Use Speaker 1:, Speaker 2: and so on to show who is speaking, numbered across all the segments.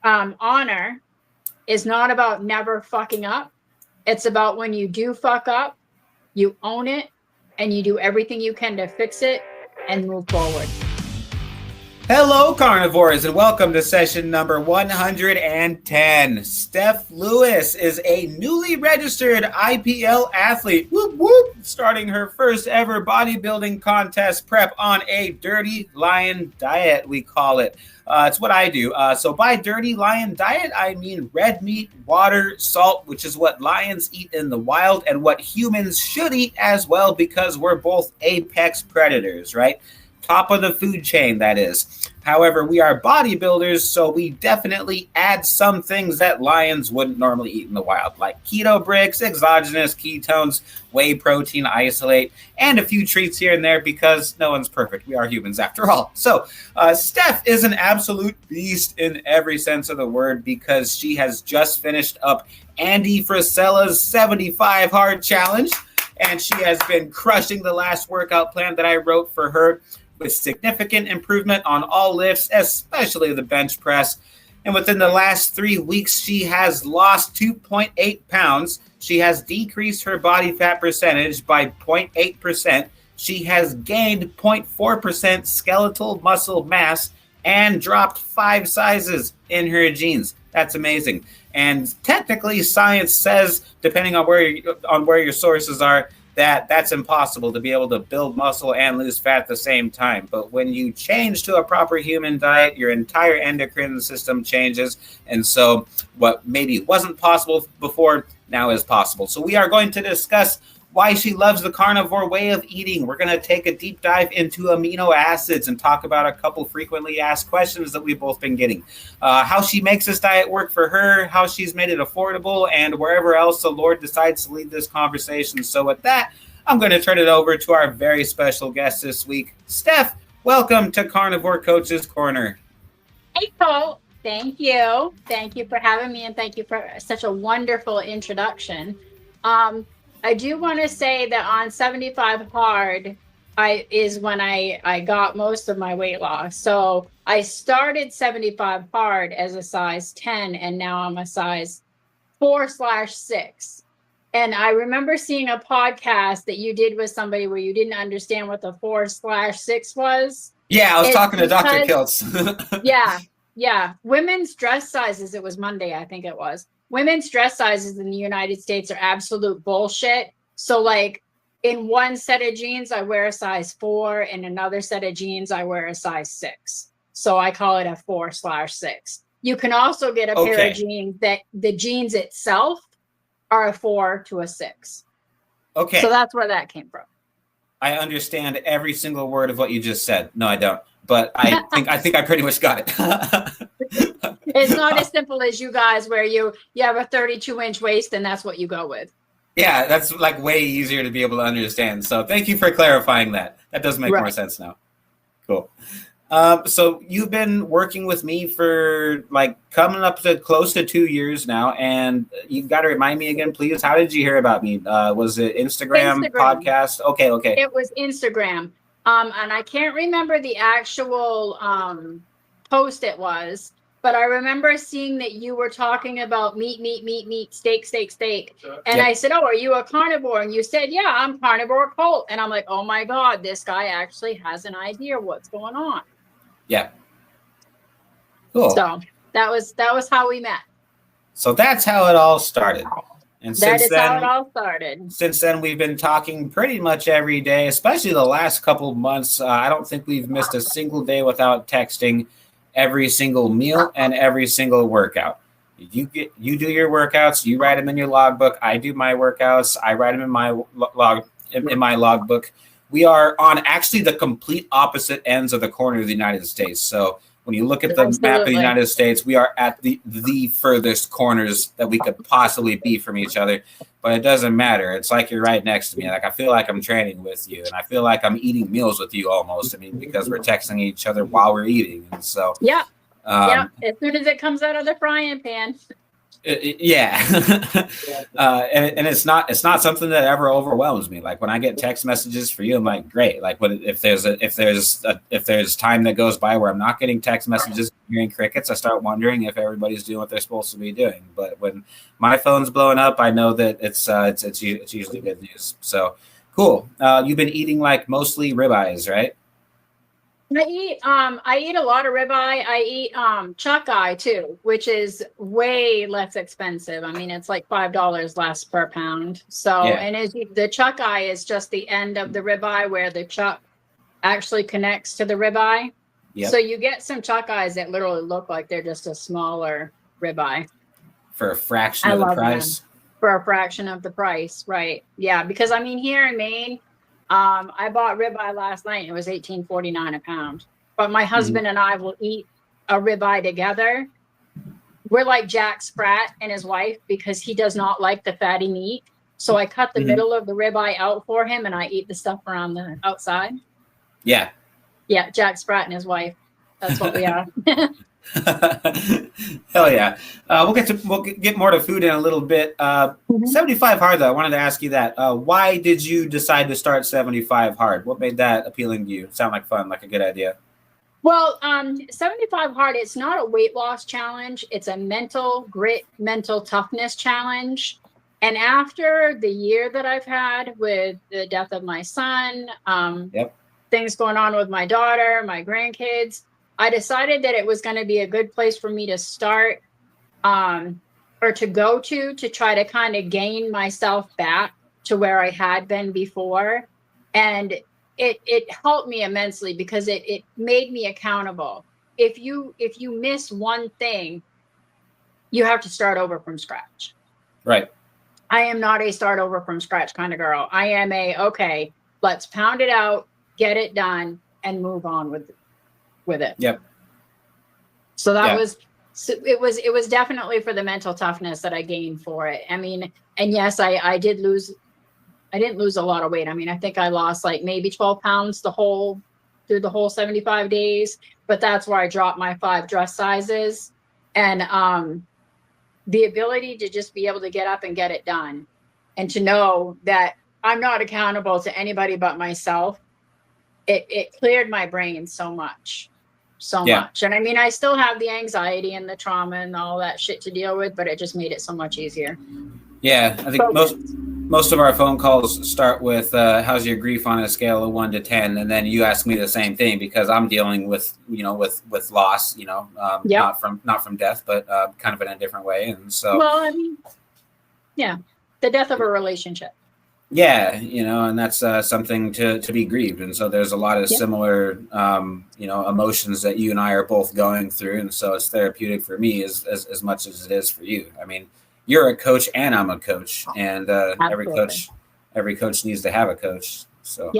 Speaker 1: honor is not about never fucking up. It's about when you do fuck up, you own it and you do everything you can to fix it and move forward.
Speaker 2: Hello, carnivores, and welcome to session number 110. Stef Lewis is a newly registered IPL athlete, whoop, whoop, starting her first ever bodybuilding contest prep on a dirty lion diet, we call it. It's what I do. So by dirty lion diet, I mean red meat, water, salt, which is what lions eat in the wild and what humans should eat as well because we're both apex predators, right? Top of the food chain, that is. However, we are bodybuilders, so we definitely add some things that lions wouldn't normally eat in the wild, like keto bricks, exogenous ketones, whey protein isolate, and a few treats here and there because no one's perfect. We are humans after all. So Stef is an absolute beast in every sense of the word because she has just finished up Andy Frisella's 75 hard challenge, and she has been crushing the last workout plan that I wrote for her, with significant improvement on all lifts, especially the bench press. And within the last 3 weeks, she has lost 2.8 pounds. She has decreased her body fat percentage by 0.8%. She has gained 0.4% skeletal muscle mass and dropped 5 sizes in her jeans. That's amazing. And technically, science says, depending on where your sources are, that's impossible to be able to build muscle and lose fat at the same time. But when you change to a proper human diet, your entire endocrine system changes. And so what maybe wasn't possible before now is possible. So we are going to discuss why she loves the carnivore way of eating. We're going to take a deep dive into amino acids and talk about a couple frequently asked questions that we've both been getting. How she makes this diet work for her, how she's made it affordable, and wherever else the Lord decides to lead this conversation. So with that, I'm going to turn it over to our very special guest this week. Stef, welcome to Carnivore Coach's Corner.
Speaker 1: Hey, Cole. Thank you. Thank you for having me, and thank you for such a wonderful introduction. I do want to say that on 75 hard is when I got most of my weight loss. So I started 75 hard as a size 10, and now I'm a size 4/6. And I remember seeing a podcast that you did with somebody where you didn't understand what the 4/6 was.
Speaker 2: Yeah, I was talking to Dr. Kiltz.
Speaker 1: Yeah. Women's dress sizes, it was Monday, I think it was. Women's dress sizes in the United States are absolute bullshit. So like in one set of jeans, I wear a size 4. In another set of jeans, I wear a size 6. So I call it a 4/6. You can also get a pair of jeans that the jeans itself are a 4 to a 6.
Speaker 2: Okay.
Speaker 1: So that's where that came from.
Speaker 2: I understand every single word of what you just said. No, I don't. But I think I pretty much got it.
Speaker 1: It's not as simple as you guys where you have a 32-inch waist and that's what you go with.
Speaker 2: Yeah, that's like way easier to be able to understand. So thank you for clarifying that. That does make more sense now. Cool. So you've been working with me for like coming up to close to 2 years now. And you've got to remind me again, please. How did you hear about me? Was it Instagram, podcast? Okay.
Speaker 1: It was Instagram. And I can't remember the actual post it was, but I remember seeing that you were talking about meat, steak. And I said, oh, are you a carnivore? And you said, yeah, I'm carnivore cult. And I'm like, oh my God, this guy actually has an idea what's going on.
Speaker 2: Yeah. Cool.
Speaker 1: So that was how we met.
Speaker 2: So that's how it all started. And
Speaker 1: that is how it all started.
Speaker 2: Since then, we've been talking pretty much every day, especially the last couple of months. I don't think we've missed a single day without texting every single meal and every single workout. You do your workouts, you write them in your logbook. I do my workouts, I write them in my logbook. We are on actually the complete opposite ends of the corner of the United States. So when you look at the map of the United States, we are at the furthest corners that we could possibly be from each other. But it doesn't matter. It's like you're right next to me. Like I feel like I'm training with you, and I feel like I'm eating meals with you almost. I mean, because we're texting each other while we're eating. And so
Speaker 1: as soon as it comes out of the frying pan.
Speaker 2: Yeah. And it's not something that ever overwhelms me. Like when I get text messages for you, I'm like, great. Like if there's time that goes by where I'm not getting text messages, hearing crickets, I start wondering if everybody's doing what they're supposed to be doing. But when my phone's blowing up, I know that it's usually good news. So cool. You've been eating like mostly ribeyes, right?
Speaker 1: I eat a lot of ribeye. I eat chuck eye too, which is way less expensive. I mean, it's like $5 less per pound. So,
Speaker 2: Yeah.
Speaker 1: and the chuck eye is just the end of the ribeye where the chuck actually connects to the ribeye.
Speaker 2: Yep.
Speaker 1: So you get some chuck eyes that literally look like they're just a smaller ribeye
Speaker 2: For a fraction of the price.
Speaker 1: For a fraction of the price, right? Yeah, because I mean, here in Maine, I bought ribeye last night. It was $18.49 a pound. But my husband and I will eat a ribeye together. We're like Jack Sprat and his wife because he does not like the fatty meat. So I cut the middle of the ribeye out for him, and I eat the stuff around the outside.
Speaker 2: Yeah.
Speaker 1: Yeah, Jack Sprat and his wife. That's what we are.
Speaker 2: Hell yeah. We'll get more to food in a little bit. 75 hard though. I wanted to ask you that. Why did you decide to start 75 hard? What made that appealing to you? Sound like fun, like a good idea.
Speaker 1: Well, 75 hard, it's not a weight loss challenge. It's a mental grit, mental toughness challenge. And after the year that I've had with the death of my son, things going on with my daughter, my grandkids, I decided that it was going to be a good place for me to start or to go to try to kind of gain myself back to where I had been before. And it helped me immensely because it made me accountable. If you miss one thing, you have to start over from scratch.
Speaker 2: Right.
Speaker 1: I am not a start over from scratch kind of girl. I am okay, let's pound it out, get it done, and move on with it.
Speaker 2: Yep.
Speaker 1: So that it was definitely for the mental toughness that I gained for it. I mean, and yes, I didn't lose a lot of weight. I mean, I think I lost like maybe 12 pounds through the whole 75 days, but that's where I dropped my 5 dress sizes. And the ability to just be able to get up and get it done and to know that I'm not accountable to anybody but myself. It cleared my brain so much. And I mean, I still have the anxiety and the trauma and all that shit to deal with, but it just made it so much easier.
Speaker 2: Yeah. I think most of our phone calls start with, how's your grief on a scale of 1 to 10? And then you ask me the same thing because I'm dealing with loss, not from death, but kind of in a different way. And so,
Speaker 1: well, I mean, yeah, the death of a relationship.
Speaker 2: Yeah, and that's something to be grieved. And so there's a lot of similar, emotions that you and I are both going through. And so it's therapeutic for me as much as it is for you. I mean, you're a coach and I'm a coach, and every coach needs to have a coach. So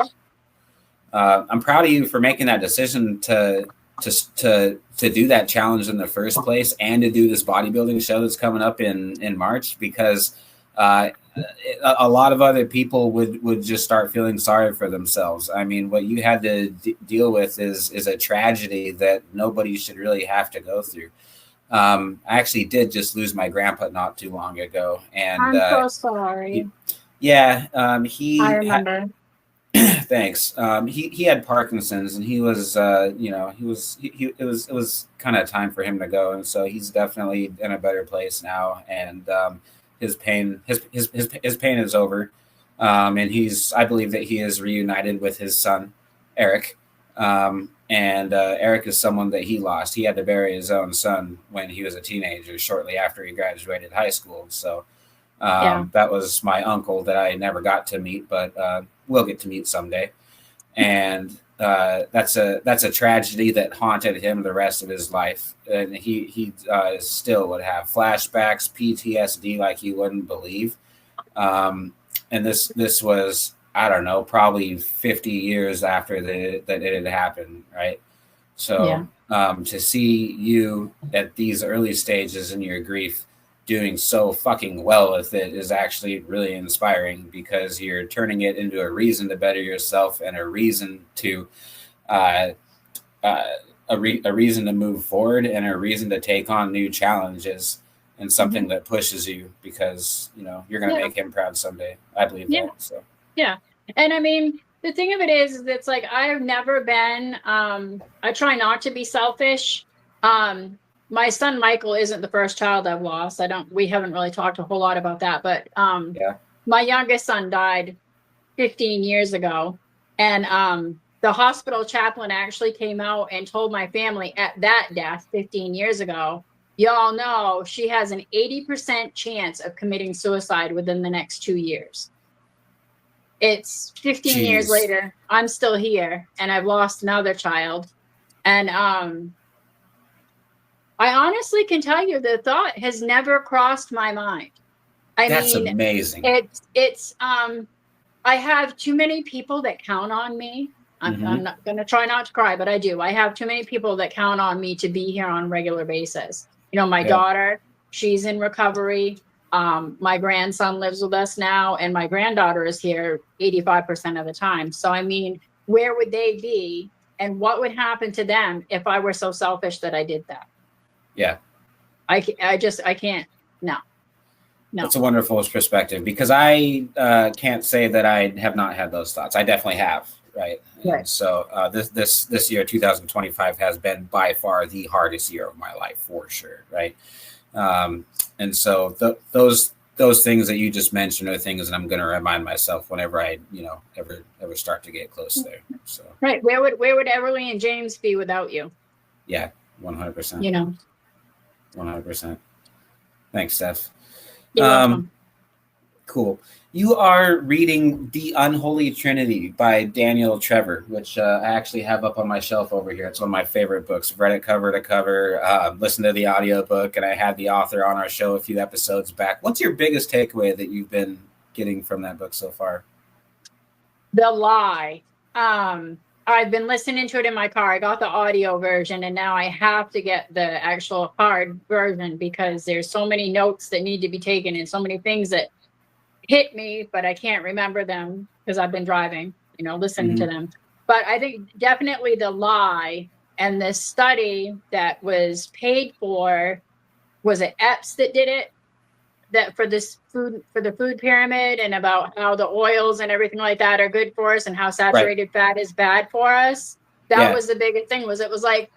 Speaker 2: I'm proud of you for making that decision to do that challenge in the first place and to do this bodybuilding show that's coming up in March, because a lot of other people would just start feeling sorry for themselves. I mean, what you had to deal with is a tragedy that nobody should really have to go through. I actually did just lose my grandpa not too long ago, and
Speaker 1: I'm so sorry.
Speaker 2: I
Speaker 1: remember.
Speaker 2: Thanks. He had Parkinson's, and he was, it was kind of time for him to go, and so he's definitely in a better place now, and his pain is over, and I believe that he is reunited with his son, Eric. And Eric is someone that he lost. He had to bury his own son when he was a teenager, shortly after he graduated high school. So that was my uncle that I never got to meet, but will get to meet someday. And that's a tragedy that haunted him the rest of his life. And he still would have flashbacks, PTSD like you wouldn't believe. And this was, I don't know, probably 50 years after that it had happened, right? So to see you at these early stages in your grief doing so fucking well with it is actually really inspiring, because you're turning it into a reason to better yourself and a reason to a reason to move forward and a reason to take on new challenges. and something that pushes you because, you know, you're going to make him proud someday. I believe that. So,
Speaker 1: yeah. And I mean, the thing of it is it's like, I've never been, I try not to be selfish. My son, Michael, isn't the first child I've lost. We haven't really talked a whole lot about that, but, my youngest son died 15 years ago. And, the hospital chaplain actually came out and told my family at that death 15 years ago, y'all know she has an 80% chance of committing suicide within the next 2 years. It's 15 years later, I'm still here and I've lost another child. And I honestly can tell you the thought has never crossed my mind.
Speaker 2: That's amazing.
Speaker 1: It's I have too many people that count on me. I'm not going to try not to cry, but I do. I have too many people that count on me to be here on a regular basis. You know, my daughter, she's in recovery. My grandson lives with us now, and my granddaughter is here 85% of the time. So, I mean, where would they be and what would happen to them if I were so selfish that I did that?
Speaker 2: Yeah.
Speaker 1: I can't. No.
Speaker 2: That's a wonderful perspective, because I can't say that I have not had those thoughts. I definitely have. Right. And so this year, 2025, has been by far the hardest year of my life, for sure. Right. And so those things that you just mentioned are things that I'm going to remind myself whenever I, you know, ever start to get close there. So
Speaker 1: right. Where would Everly and James be without you?
Speaker 2: Yeah, 100%.
Speaker 1: You know,
Speaker 2: 100%. Thanks, Stef.
Speaker 1: You're welcome.
Speaker 2: Cool. You are reading The Unholy Trinity by Daniel Trevor, which I actually have up on my shelf over here. It's one of my favorite books. I've read it cover to cover, listened to the audiobook, and I had the author on our show a few episodes back. What's your biggest takeaway that you've been getting from that book so far?
Speaker 1: The lie. I've been listening to it in my car. I got the audio version, and now I have to get the actual hard version because there's so many notes that need to be taken and so many things that hit me, but I can't remember them because I've been driving, you know, listening to them. But I think definitely the lie and the study that was paid for, was it EPS that did it? That for this food, for the food pyramid, and about how the oils and everything like that are good for us and how saturated fat is bad for us. That was the biggest thing. Was it was like,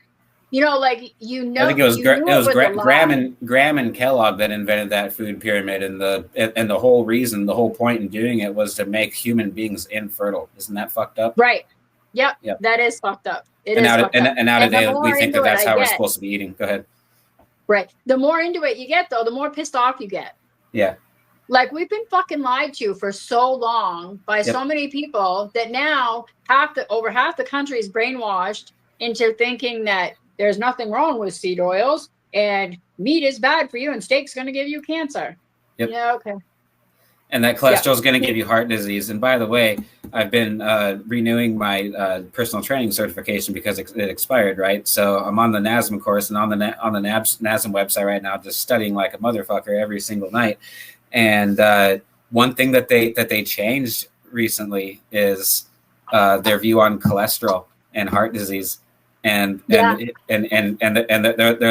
Speaker 1: you know, like, you know,
Speaker 2: I think it was Graham and Kellogg that invented that food pyramid, and the whole reason, the whole point in doing it was to make human beings infertile. Isn't that fucked up?
Speaker 1: Right. Yep. That is fucked up.
Speaker 2: And now today we think that that's how we're supposed to be eating. Go ahead.
Speaker 1: Right. The more into it you get, though, the more pissed off you get.
Speaker 2: Yeah.
Speaker 1: Like, we've been fucking lied to for so long by so many people that now over half the country is brainwashed into thinking that there's nothing wrong with seed oils and meat is bad for you and steak's going to give you cancer. Yep. Yeah. Okay.
Speaker 2: And that cholesterol is going to give you heart disease. And by the way, I've been renewing my personal training certification because it expired, right? So I'm on the NASM course and on the NASM website right now, just studying like a motherfucker every single night. And one thing that they changed recently is their view on cholesterol and heart disease. And there's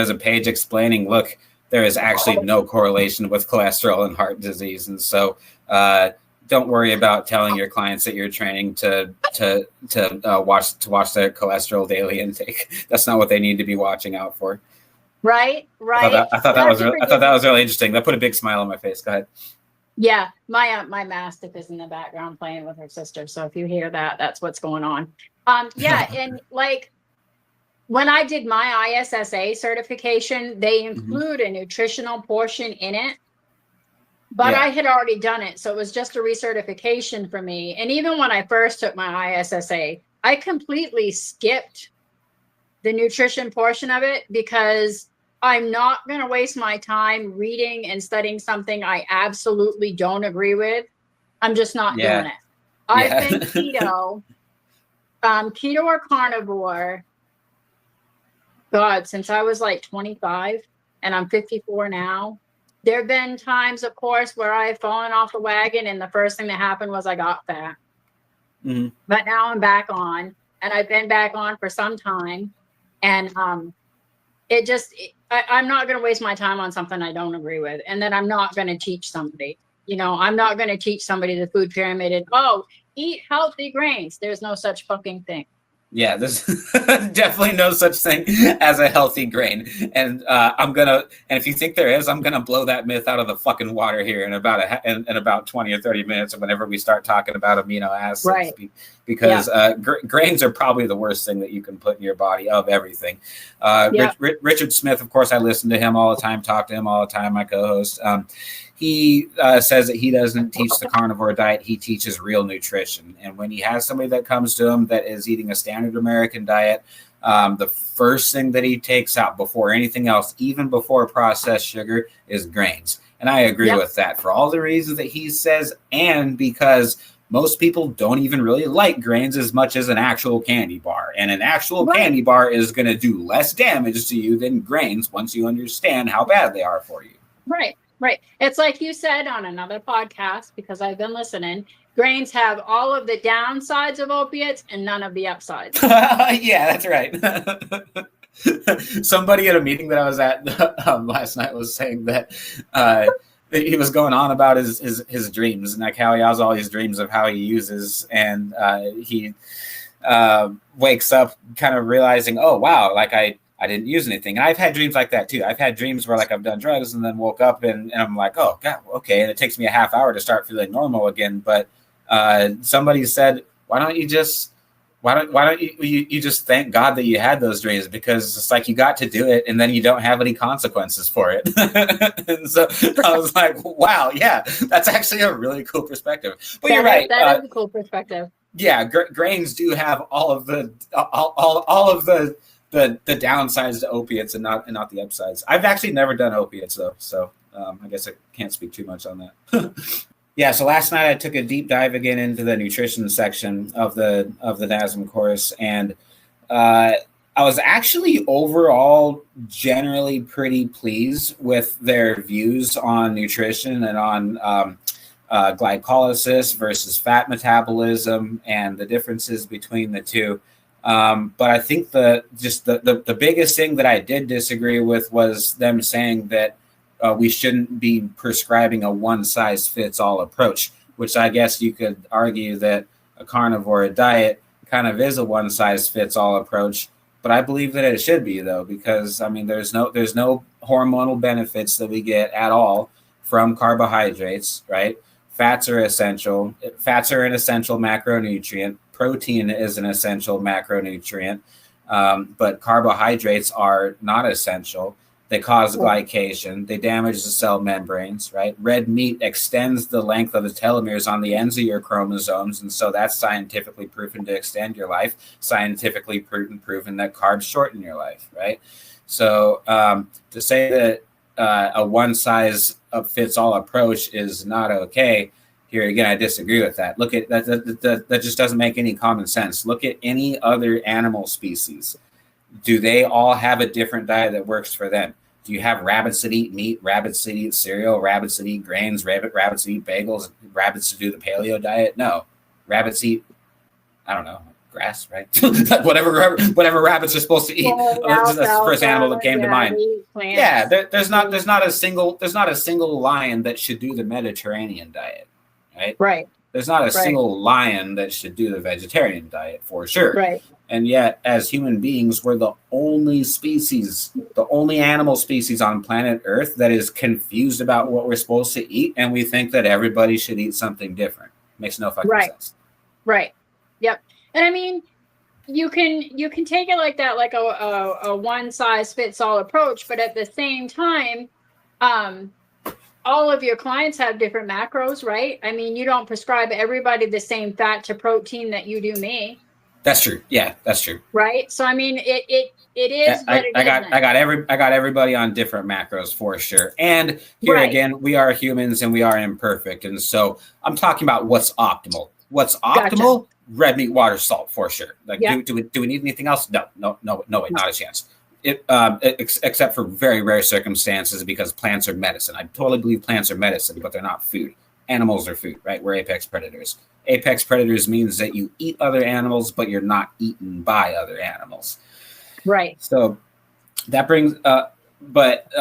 Speaker 2: a page explaining, look, there is actually no correlation with cholesterol and heart disease. And so don't worry about telling your clients that you're training to watch their cholesterol daily intake. That's not what they need to be watching out for.
Speaker 1: Right.
Speaker 2: I thought that was really interesting. That put a big smile on my face. Go ahead.
Speaker 1: Yeah, my Mastiff is in the background playing with her sister. So if you hear that, that's what's going on. And like, when I did my ISSA certification, they include a nutritional portion in it, but I had already done it. So it was just a recertification for me. And even when I first took my ISSA, I completely skipped the nutrition portion of it because I'm not going to waste my time reading and studying something I absolutely don't agree with. I'm just not doing it. I've been keto or carnivore, God, since I was like 25, and I'm 54 now. There have been times, of course, where I've fallen off the wagon, and the first thing that happened was I got fat. But now I'm back on, and I've been back on for some time. And I'm not going to waste my time on something I don't agree with, and then I'm not going to teach somebody. I'm not going to teach somebody the food pyramid and, eat healthy grains. There's no such fucking thing.
Speaker 2: Yeah, there's definitely no such thing as a healthy grain. And and if you think there is, I'm gonna blow that myth out of the fucking water here in about 20 or 30 minutes, whenever we start talking about amino acids.
Speaker 1: Right.
Speaker 2: Because grains are probably the worst thing that you can put in your body of everything. Richard Smith, of course, I listen to him all the time, talk to him all the time, my co-host. He says that he doesn't teach the carnivore diet. He teaches real nutrition. And when he has somebody that comes to him that is eating a standard American diet, the first thing that he takes out before anything else, even before processed sugar, is grains. And I agree with that for all the reasons that he says, and because most people don't even really like grains as much as an actual candy bar. And an actual candy bar is going to do less damage to you than grains once you understand how bad they are for you.
Speaker 1: Right. It's like you said on another podcast, because I've been listening, grains have all of the downsides of opiates and none of the upsides.
Speaker 2: Yeah, that's right. Somebody at a meeting that I was at last night was saying that he was going on about his dreams, and like how he has all these dreams of how he uses, and he wakes up kind of realizing, oh, wow, like I didn't use anything. And I've had dreams like that too. I've had dreams where like I've done drugs and then woke up and I'm like, oh God, okay. And it takes me a half hour to start feeling normal again. But somebody said, why don't you just thank God that you had those dreams, because it's like you got to do it and then you don't have any consequences for it. And so I was like, wow, yeah, that's actually a really cool perspective. But you're right.
Speaker 1: That is a cool perspective.
Speaker 2: Yeah, grains do have all of the downsides to opiates and not the upsides. I've actually never done opiates though, so I guess I can't speak too much on that. Yeah, so last night I took a deep dive again into the nutrition section of the NASM course, and I was actually overall generally pretty pleased with their views on nutrition and on glycolysis versus fat metabolism and the differences between the two. But I think the biggest thing that I did disagree with was them saying that we shouldn't be prescribing a one-size-fits-all approach, which I guess you could argue that a carnivore diet kind of is a one-size-fits-all approach. But I believe that it should be, though, because I mean, there's no hormonal benefits that we get at all from carbohydrates, right? Fats are essential. Fats are an essential macronutrient. Protein is an essential macronutrient, but carbohydrates are not essential. They cause glycation. They damage the cell membranes, right? Red meat extends the length of the telomeres on the ends of your chromosomes, and so that's scientifically proven to extend your life. Scientifically proven that carbs shorten your life, right? So to say that a one-size-fits-all approach is not okay, here again, I disagree with that. Look at that just doesn't make any common sense. Look at any other animal species. Do they all have a different diet that works for them? Do you have rabbits that eat meat, rabbits that eat cereal, rabbits that eat grains, rabbits that eat bagels, rabbits that do the paleo diet? No. Rabbits eat, I don't know, grass, right? whatever rabbits are supposed to eat. That's the first animal that came to mind. Yeah, there's not a single lion that should do the Mediterranean diet. Right. There's not a single lion that should do the vegetarian diet for sure.
Speaker 1: Right.
Speaker 2: And yet, as human beings, we're the only animal species on planet Earth that is confused about what we're supposed to eat, and we think that everybody should eat something different. Makes no fucking sense. Right.
Speaker 1: Yep. And I mean, you can take it like that, like a one size fits all approach, but at the same time, all of your clients have different macros, right? I mean, you don't prescribe everybody the same fat to protein that you do me.
Speaker 2: That's true. Yeah, that's true.
Speaker 1: Right. So I mean, it is.
Speaker 2: I got everybody on different macros for sure. And here again, we are humans and we are imperfect, and so I'm talking about what's optimal. What's optimal? Gotcha. Red meat, water, salt for sure. Like, do we need anything else? No, way, not a chance. Except for very rare circumstances, because plants are medicine. I totally believe plants are medicine, but they're not food. Animals are food, right? We're apex predators. Apex predators means that you eat other animals, but you're not eaten by other animals.
Speaker 1: Right.
Speaker 2: So that brings but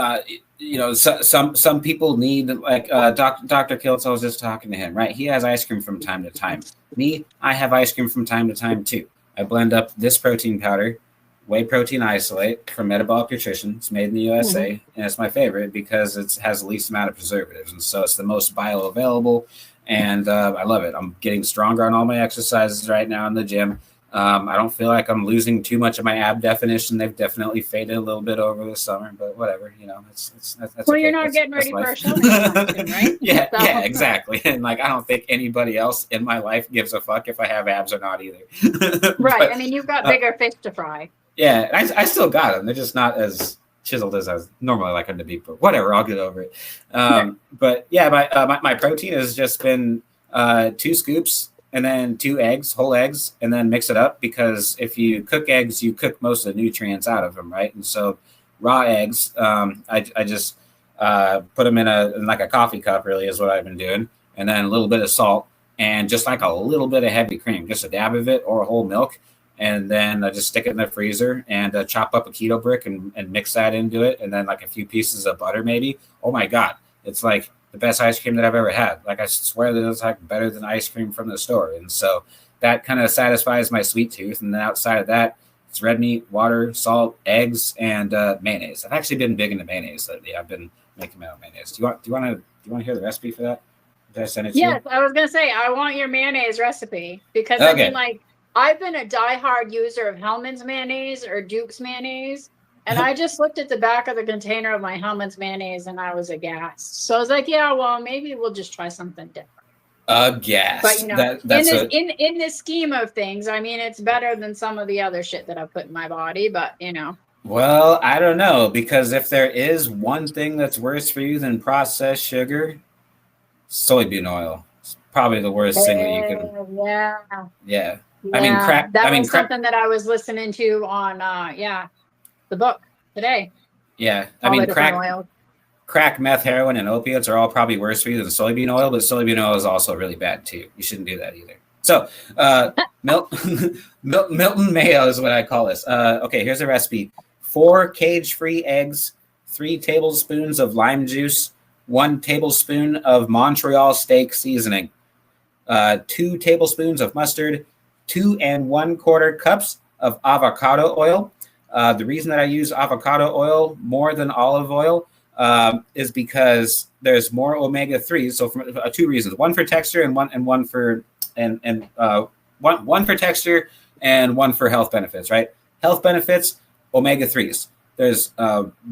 Speaker 2: you know, some people need, like Dr. Kiltz, I was just talking to him, right? He has ice cream from time to time. Me, I have ice cream from time to time too. I blend up this protein powder, whey protein isolate from Metabolic Nutrition. It's made in the USA, and it's my favorite because it has the least amount of preservatives, and so it's the most bioavailable, and I love it. I'm getting stronger on all my exercises right now in the gym. I don't feel like I'm losing too much of my ab definition. They've definitely faded a little bit over the summer, but whatever, you know, that's
Speaker 1: well,
Speaker 2: okay.
Speaker 1: You're not getting ready for a show anytime soon, right?
Speaker 2: Yeah, so. Yeah, exactly. And like, I don't think anybody else in my life gives a fuck if I have abs or not either.
Speaker 1: Right. But, I mean, you've got bigger fish to fry.
Speaker 2: Yeah, I still got them. They're just not as chiseled as I normally like them to be, but whatever, I'll get over it. But yeah, my protein has just been 2 scoops and then 2 eggs, whole eggs, and then mix it up, because if you cook eggs, you cook most of the nutrients out of them, right? And so raw eggs, I just put them in like a coffee cup, really, is what I've been doing, and then a little bit of salt and just like a little bit of heavy cream, just a dab of it or a whole milk. And then I just stick it in the freezer and chop up a keto brick and mix that into it. And then like a few pieces of butter, maybe. Oh my God. It's like the best ice cream that I've ever had. Like, I swear that it's like better than ice cream from the store. And so that kind of satisfies my sweet tooth. And then outside of that, it's red meat, water, salt, eggs, and mayonnaise. I've actually been big into mayonnaise lately. I've been making my own mayonnaise. Do you want to hear the recipe for that? Did I send it to you?
Speaker 1: Yes, I was gonna say I want your mayonnaise recipe, because okay. I mean, like, I've been a diehard user of Hellmann's mayonnaise or Duke's mayonnaise, and I just looked at the back of the container of my Hellmann's mayonnaise and I was aghast. So I was like, yeah, well, maybe we'll just try something different.
Speaker 2: Aghast.
Speaker 1: But you know, in the scheme of things, I mean, it's better than some of the other shit that I've put in my body, but you know.
Speaker 2: Well, I don't know, because if there is one thing that's worse for you than processed sugar, soybean oil. It's probably the worst thing that you can.
Speaker 1: Yeah.
Speaker 2: Yeah.
Speaker 1: Yeah, that was something that I was listening to on, the book today.
Speaker 2: Yeah, I mean, crack, meth, heroin, and opiates are all probably worse for you than soybean oil, but soybean oil is also really bad too. You shouldn't do that either. So, MILTON MAYO is what I call this. Okay, here's a recipe: 4 cage-free eggs, 3 tablespoons of lime juice, 1 tablespoon of Montreal steak seasoning, 2 tablespoons of mustard, 2 1/4 cups of avocado oil. The reason that I use avocado oil more than olive oil is because there's more omega-3s. So for 2 reasons: one for texture and one for texture and one for health benefits. Right? Health benefits: omega-3s. There's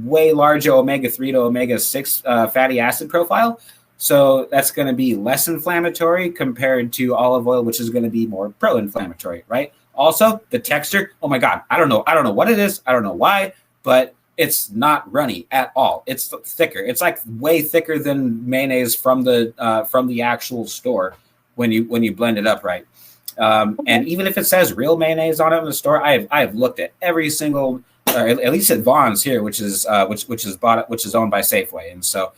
Speaker 2: way larger omega-3 to omega-6 fatty acid profile. So that's going to be less inflammatory compared to olive oil, which is going to be more pro-inflammatory, right? Also, the texture, oh my God, I don't know what it is. I don't know why, but it's not runny at all. It's thicker. It's like way thicker than mayonnaise from the actual store when you blend it up right. And even if it says real mayonnaise on it in the store, I've looked at every single, at least at Vaughn's here, which is owned by Safeway, and so.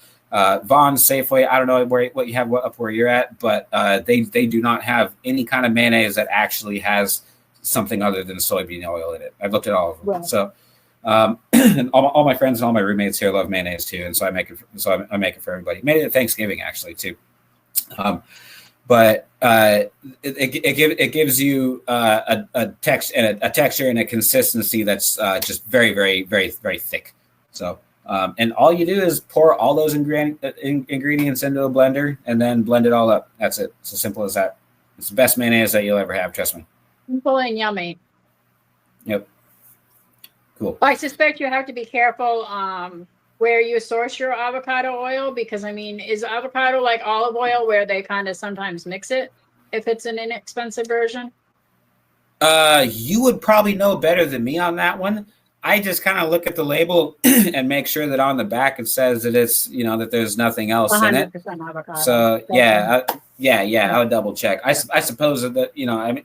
Speaker 2: Vaughn's, Safeway, I don't know what you have up where you're at, but they do not have any kind of mayonnaise that actually has something other than soybean oil in it. I've looked at all of them. Right. So and all my friends and all my roommates here love mayonnaise too, and so I make it. So I make it for everybody. Made it at Thanksgiving actually too. But it gives you a texture and a consistency that's just very, very, very, very thick. So. And all you do is pour all those ingredients into a blender and then blend it all up. That's it. It's as simple as that. It's the best mayonnaise that you'll ever have. Trust me.
Speaker 1: Simple and yummy.
Speaker 2: Yep. Cool.
Speaker 1: I suspect you have to be careful where you source your avocado oil, because I mean, is avocado like olive oil where they kind of sometimes mix it if it's an inexpensive version?
Speaker 2: You would probably know better than me on that one. I just kind of look at the label and make sure that on the back it says that it's, that there's nothing else in it.
Speaker 1: Avocado.
Speaker 2: So I would double check. I suppose that,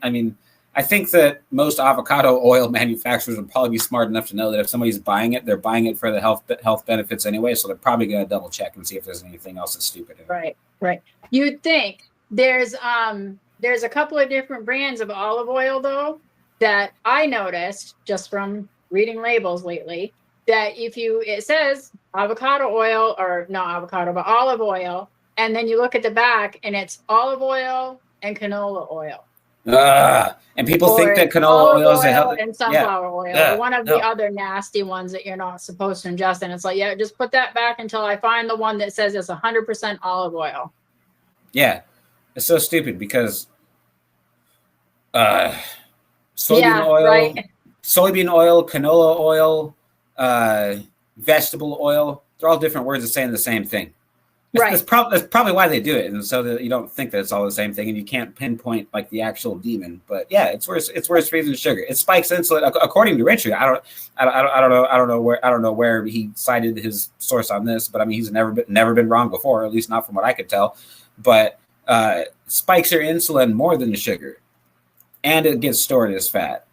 Speaker 2: I mean, I think that most avocado oil manufacturers would probably be smart enough to know that if somebody's buying it, they're buying it for the health benefits anyway. So they're probably going to double check and see if there's anything else that's stupid in it.
Speaker 1: Right. You'd think there's a couple of different brands of olive oil though that I noticed just from reading labels lately, that it says avocado oil, or not avocado, but olive oil. And then you look at the back and it's olive oil and canola oil.
Speaker 2: And people think that canola oil is a healthy,
Speaker 1: and sunflower oil, one of the other nasty ones that you're not supposed to ingest. And it's like, yeah, just put that back until I find the one that says it's 100% olive oil.
Speaker 2: Yeah, it's so stupid because soybean oil, right? Soybean oil, canola oil, vegetable oil, they're all different words of saying the same thing. That's probably why they do it, and so that you don't think that it's all the same thing, and you can't pinpoint like the actual demon. But yeah, it's worse. It's worse for using sugar. It spikes insulin, according to Richard. I don't know where he cited his source on this, but I mean he's never been wrong before, at least not from what I could tell. But spikes your insulin more than the sugar, and it gets stored as fat.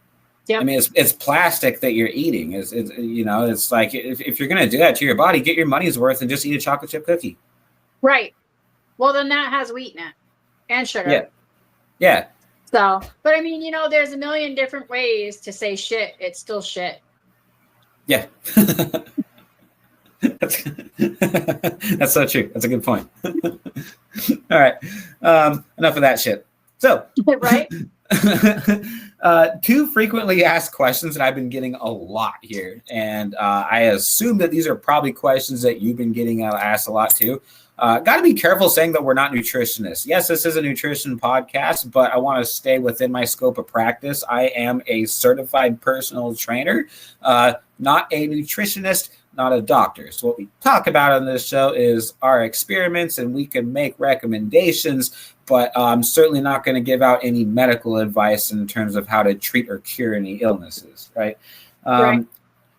Speaker 2: Yep. I mean, it's plastic that you're eating. It's like if you're gonna do that to your body, get your money's worth and just eat a chocolate chip cookie.
Speaker 1: Right. Well, then that has wheat in it and sugar.
Speaker 2: Yeah. Yeah.
Speaker 1: So, but I mean, there's a million different ways to say shit. It's still shit.
Speaker 2: Yeah. That's so true. That's a good point. All right. Enough of that shit. So,
Speaker 1: right.
Speaker 2: 2 frequently asked questions that I've been getting a lot here. And I assume that these are probably questions that you've been getting asked a lot too. Got to be careful saying that we're not nutritionists. Yes, this is a nutrition podcast, but I want to stay within my scope of practice. I am a certified personal trainer, not a nutritionist, not a doctor. So what we talk about on this show is our experiments, and we can make recommendations, but I'm certainly not going to give out any medical advice in terms of how to treat or cure any illnesses, right? Right.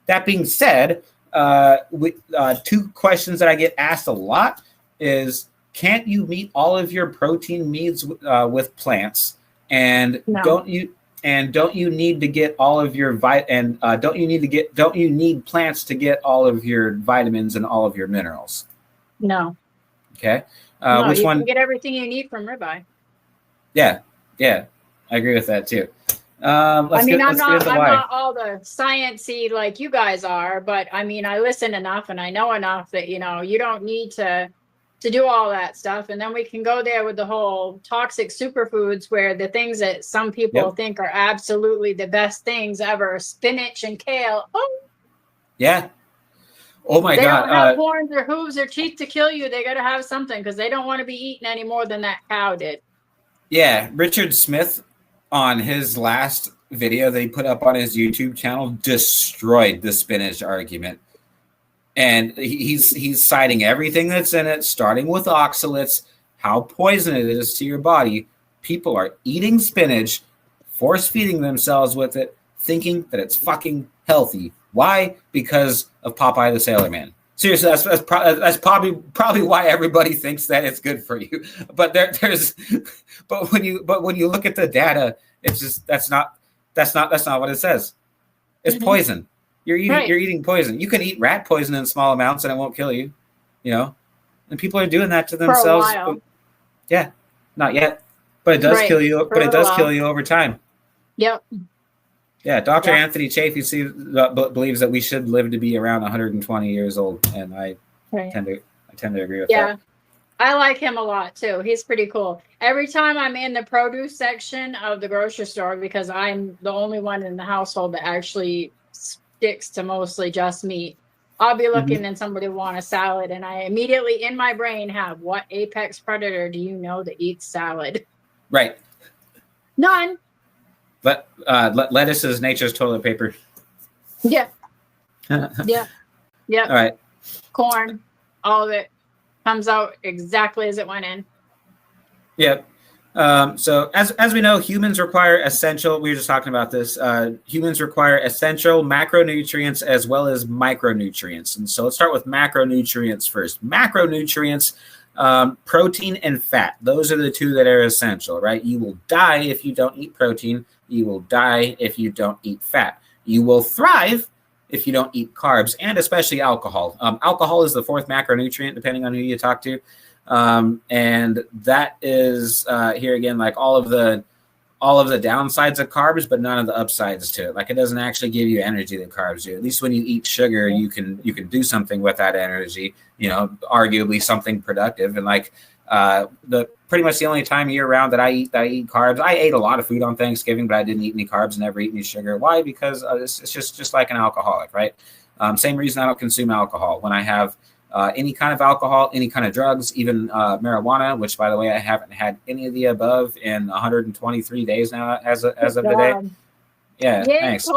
Speaker 2: That being said, 2 questions that I get asked a lot is, can't you meet all of your protein needs with plants? And no. Don't you need to get all of your don't you need plants to get all of your vitamins and all of your minerals?
Speaker 1: No.
Speaker 2: Okay.
Speaker 1: No, which one? You can get everything you need from ribeye.
Speaker 2: Yeah. Yeah. I agree with that too.
Speaker 1: I'm not all the sciencey like you guys are, but I mean, I listen enough and I know enough that, you don't need to do all that stuff. And then we can go there with the whole toxic superfoods, where the things that some people think are absolutely the best things ever, spinach and kale. Oh,
Speaker 2: yeah. Oh my God.
Speaker 1: They don't have horns or hooves or teeth to kill you. They got to have something because they don't want to be eaten any more than that cow did.
Speaker 2: Yeah. Richard Smith, on his last video that he put up on his YouTube channel, destroyed the spinach argument. And he's citing everything that's in it, starting with oxalates, how poison it is to your body. People are eating spinach, force feeding themselves with it, thinking that it's fucking healthy. Why? Because of Popeye the Sailor Man. Seriously, that's probably why everybody thinks that it's good for you. But but when you look at the data, it's just that's not what it says. It's poison. You're eating poison. You can eat rat poison in small amounts and it won't kill you, And people are doing that to themselves.
Speaker 1: For a while.
Speaker 2: Yeah, not yet, but it does kill you. But it does kill you over time.
Speaker 1: Yep.
Speaker 2: Yeah, Dr. Anthony Chaffee believes that we should live to be around 120 years old, and I tend to agree with that.
Speaker 1: I like him a lot too. He's pretty cool. Every time I'm in the produce section of the grocery store, because I'm the only one in the household that actually sticks to mostly just meat, I'll be looking and somebody will want a salad, and I immediately in my brain have, what apex predator do you know that eats salad?
Speaker 2: Right.
Speaker 1: None.
Speaker 2: But lettuce is nature's toilet paper.
Speaker 1: Yeah. Yeah. Yeah.
Speaker 2: All right.
Speaker 1: Corn, all of it comes out exactly as it went in.
Speaker 2: Yep. So as we know, humans require essential, we were just talking about this, humans require essential macronutrients as well as micronutrients. And so let's start with macronutrients first. Macronutrients, protein and fat. Those are the 2 that are essential, right? You will die if you don't eat protein. You will die if you don't eat fat. You will thrive if you don't eat carbs, and especially alcohol. Alcohol is the 4th macronutrient, depending on who you talk to. And that is here again, like all of the all of the downsides of carbs, but none of the upsides to it. Like, it doesn't actually give you energy that carbs do. At least when you eat sugar, you can do something with that energy, you know, arguably something productive. And like the pretty much the only time year round that I eat carbs. I ate a lot of food on Thanksgiving, but I didn't eat any carbs, never eat any sugar. Why? Because it's just like an alcoholic, right? Same reason I don't consume alcohol. When I have any kind of alcohol, any kind of drugs, even marijuana, which, by the way, I haven't had any of the above in 123 days now as of today. Yeah, thanks.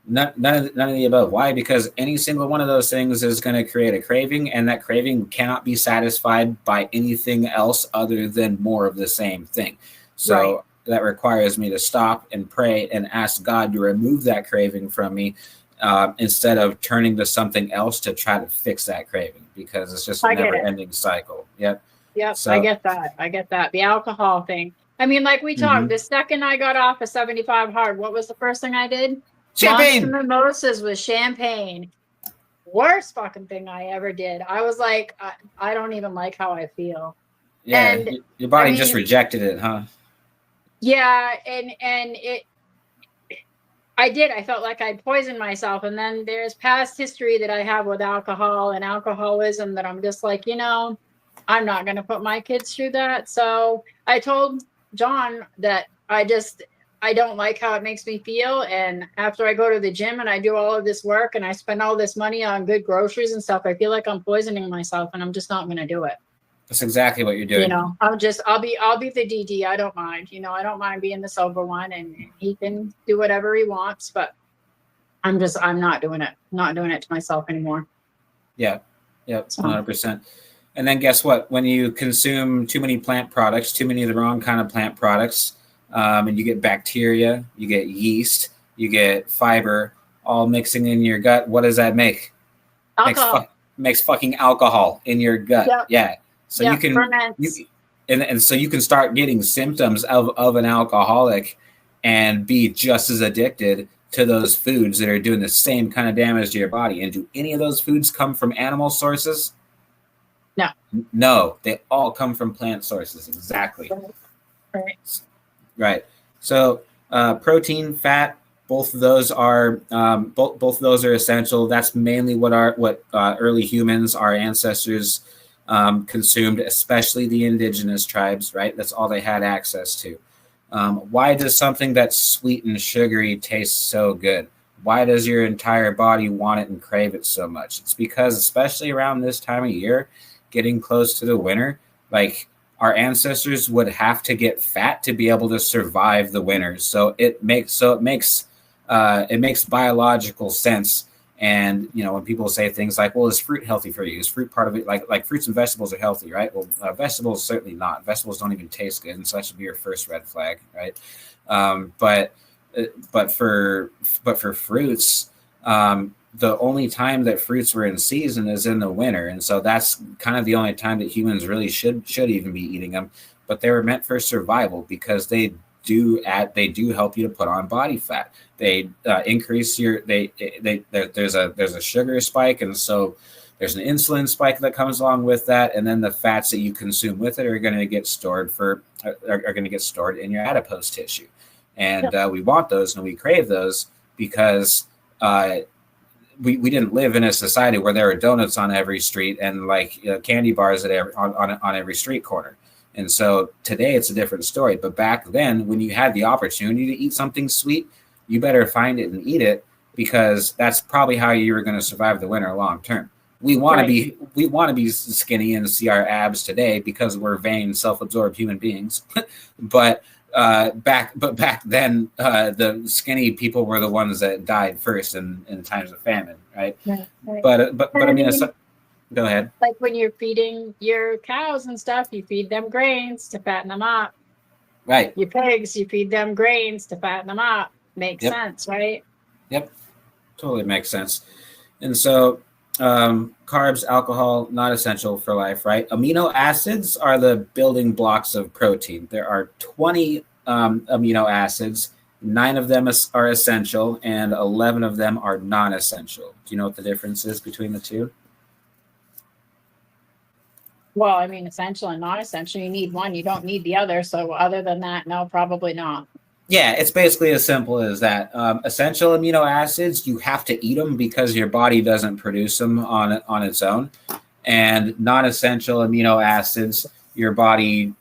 Speaker 2: None of the above. Why? Because any single one of those things is going to create a craving, and that craving cannot be satisfied by anything else other than more of the same thing. So that requires me to stop and pray and ask God to remove that craving from me, instead of turning to something else to try to fix that craving, because it's just a never-ending cycle. Yep.
Speaker 1: So, I get that. The alcohol thing. I mean, like we talked, the second I got off of 75 hard, what was the first thing I did?
Speaker 2: Champagne.
Speaker 1: Monster mimosas with champagne. Worst fucking thing I ever did. I was like, I don't even like how I feel.
Speaker 2: Yeah, and your body just rejected it, huh?
Speaker 1: Yeah, and I did. I felt like I'd poisoned myself. And then there's past history that I have with alcohol and alcoholism that I'm just like, you know, I'm not going to put my kids through that. So I told John that I don't like how it makes me feel. And after I go to the gym and I do all of this work and I spend all this money on good groceries and stuff, I feel like I'm poisoning myself, and I'm just not going to do it.
Speaker 2: That's exactly what you're doing.
Speaker 1: You know, I'll be the DD. I don't mind. You know, I don't mind being the sober one, and he can do whatever he wants, but I'm not doing it. Not doing it to myself anymore.
Speaker 2: Yeah. Yep. 100%. And then guess what? When you consume too many plant products, too many of the wrong kind of plant products, and you get bacteria, you get yeast, you get fiber, all mixing in your gut, what does that make?
Speaker 1: Alcohol.
Speaker 2: Makes fucking alcohol in your gut. Yep. Yeah. So you can, and so you can start getting symptoms of an alcoholic and be just as addicted to those foods that are doing the same kind of damage to your body. And do any of those foods come from animal sources?
Speaker 1: No.
Speaker 2: No, they all come from plant sources. Exactly. Right. So protein, fat, both of those are both of those are essential. That's mainly what early humans, our ancestors, consumed, especially the indigenous tribes, right? That's all they had access to. Why does something that's sweet and sugary taste so good? Why does your entire body want it and crave it so much? It's because, especially around this time of year, getting close to the winter, like our ancestors would have to get fat to be able to survive the winter. So it makes biological sense. And, you know, when people say things like, well, is fruit healthy for you? Is fruit part of it? Like fruits and vegetables are healthy, right? Well, vegetables, certainly not. Vegetables don't even taste good. And so that should be your first red flag, right? But for fruits, the only time that fruits were in season is in the winter. And so that's kind of the only time that humans really should even be eating them. But they were meant for survival, because they do help you to put on body fat. They increase there's a sugar spike, and so there's an insulin spike that comes along with that, and then the fats that you consume with it are going to get stored in your adipose tissue, and we want those and we crave those because we didn't live in a society where there were donuts on every street and candy bars on every street corner. And so today it's a different story. But back then, when you had the opportunity to eat something sweet, you better find it and eat it, because that's probably how you were going to survive the winter long term. We want to be skinny and see our abs today because we're vain, self-absorbed human beings. but back then, the skinny people were the ones that died first in times of famine, right? Yeah, right. But I mean, go ahead.
Speaker 1: Like when you're feeding your cows and stuff, you feed them grains to fatten them up.
Speaker 2: Right.
Speaker 1: Your pigs, you feed them grains to fatten them up. Makes sense, right?
Speaker 2: Yep. Totally makes sense. And so carbs, alcohol, not essential for life, right? Amino acids are the building blocks of protein. There are 20 amino acids. 9 of them are essential and 11 of them are non-essential. Do you know what the difference is between the two?
Speaker 1: Well, I mean, essential and non-essential, you need one, you don't need the other. So other than that, no, probably not.
Speaker 2: Yeah, it's basically as simple as that. Essential amino acids, you have to eat them because your body doesn't produce them on its own. And non-essential amino acids, your body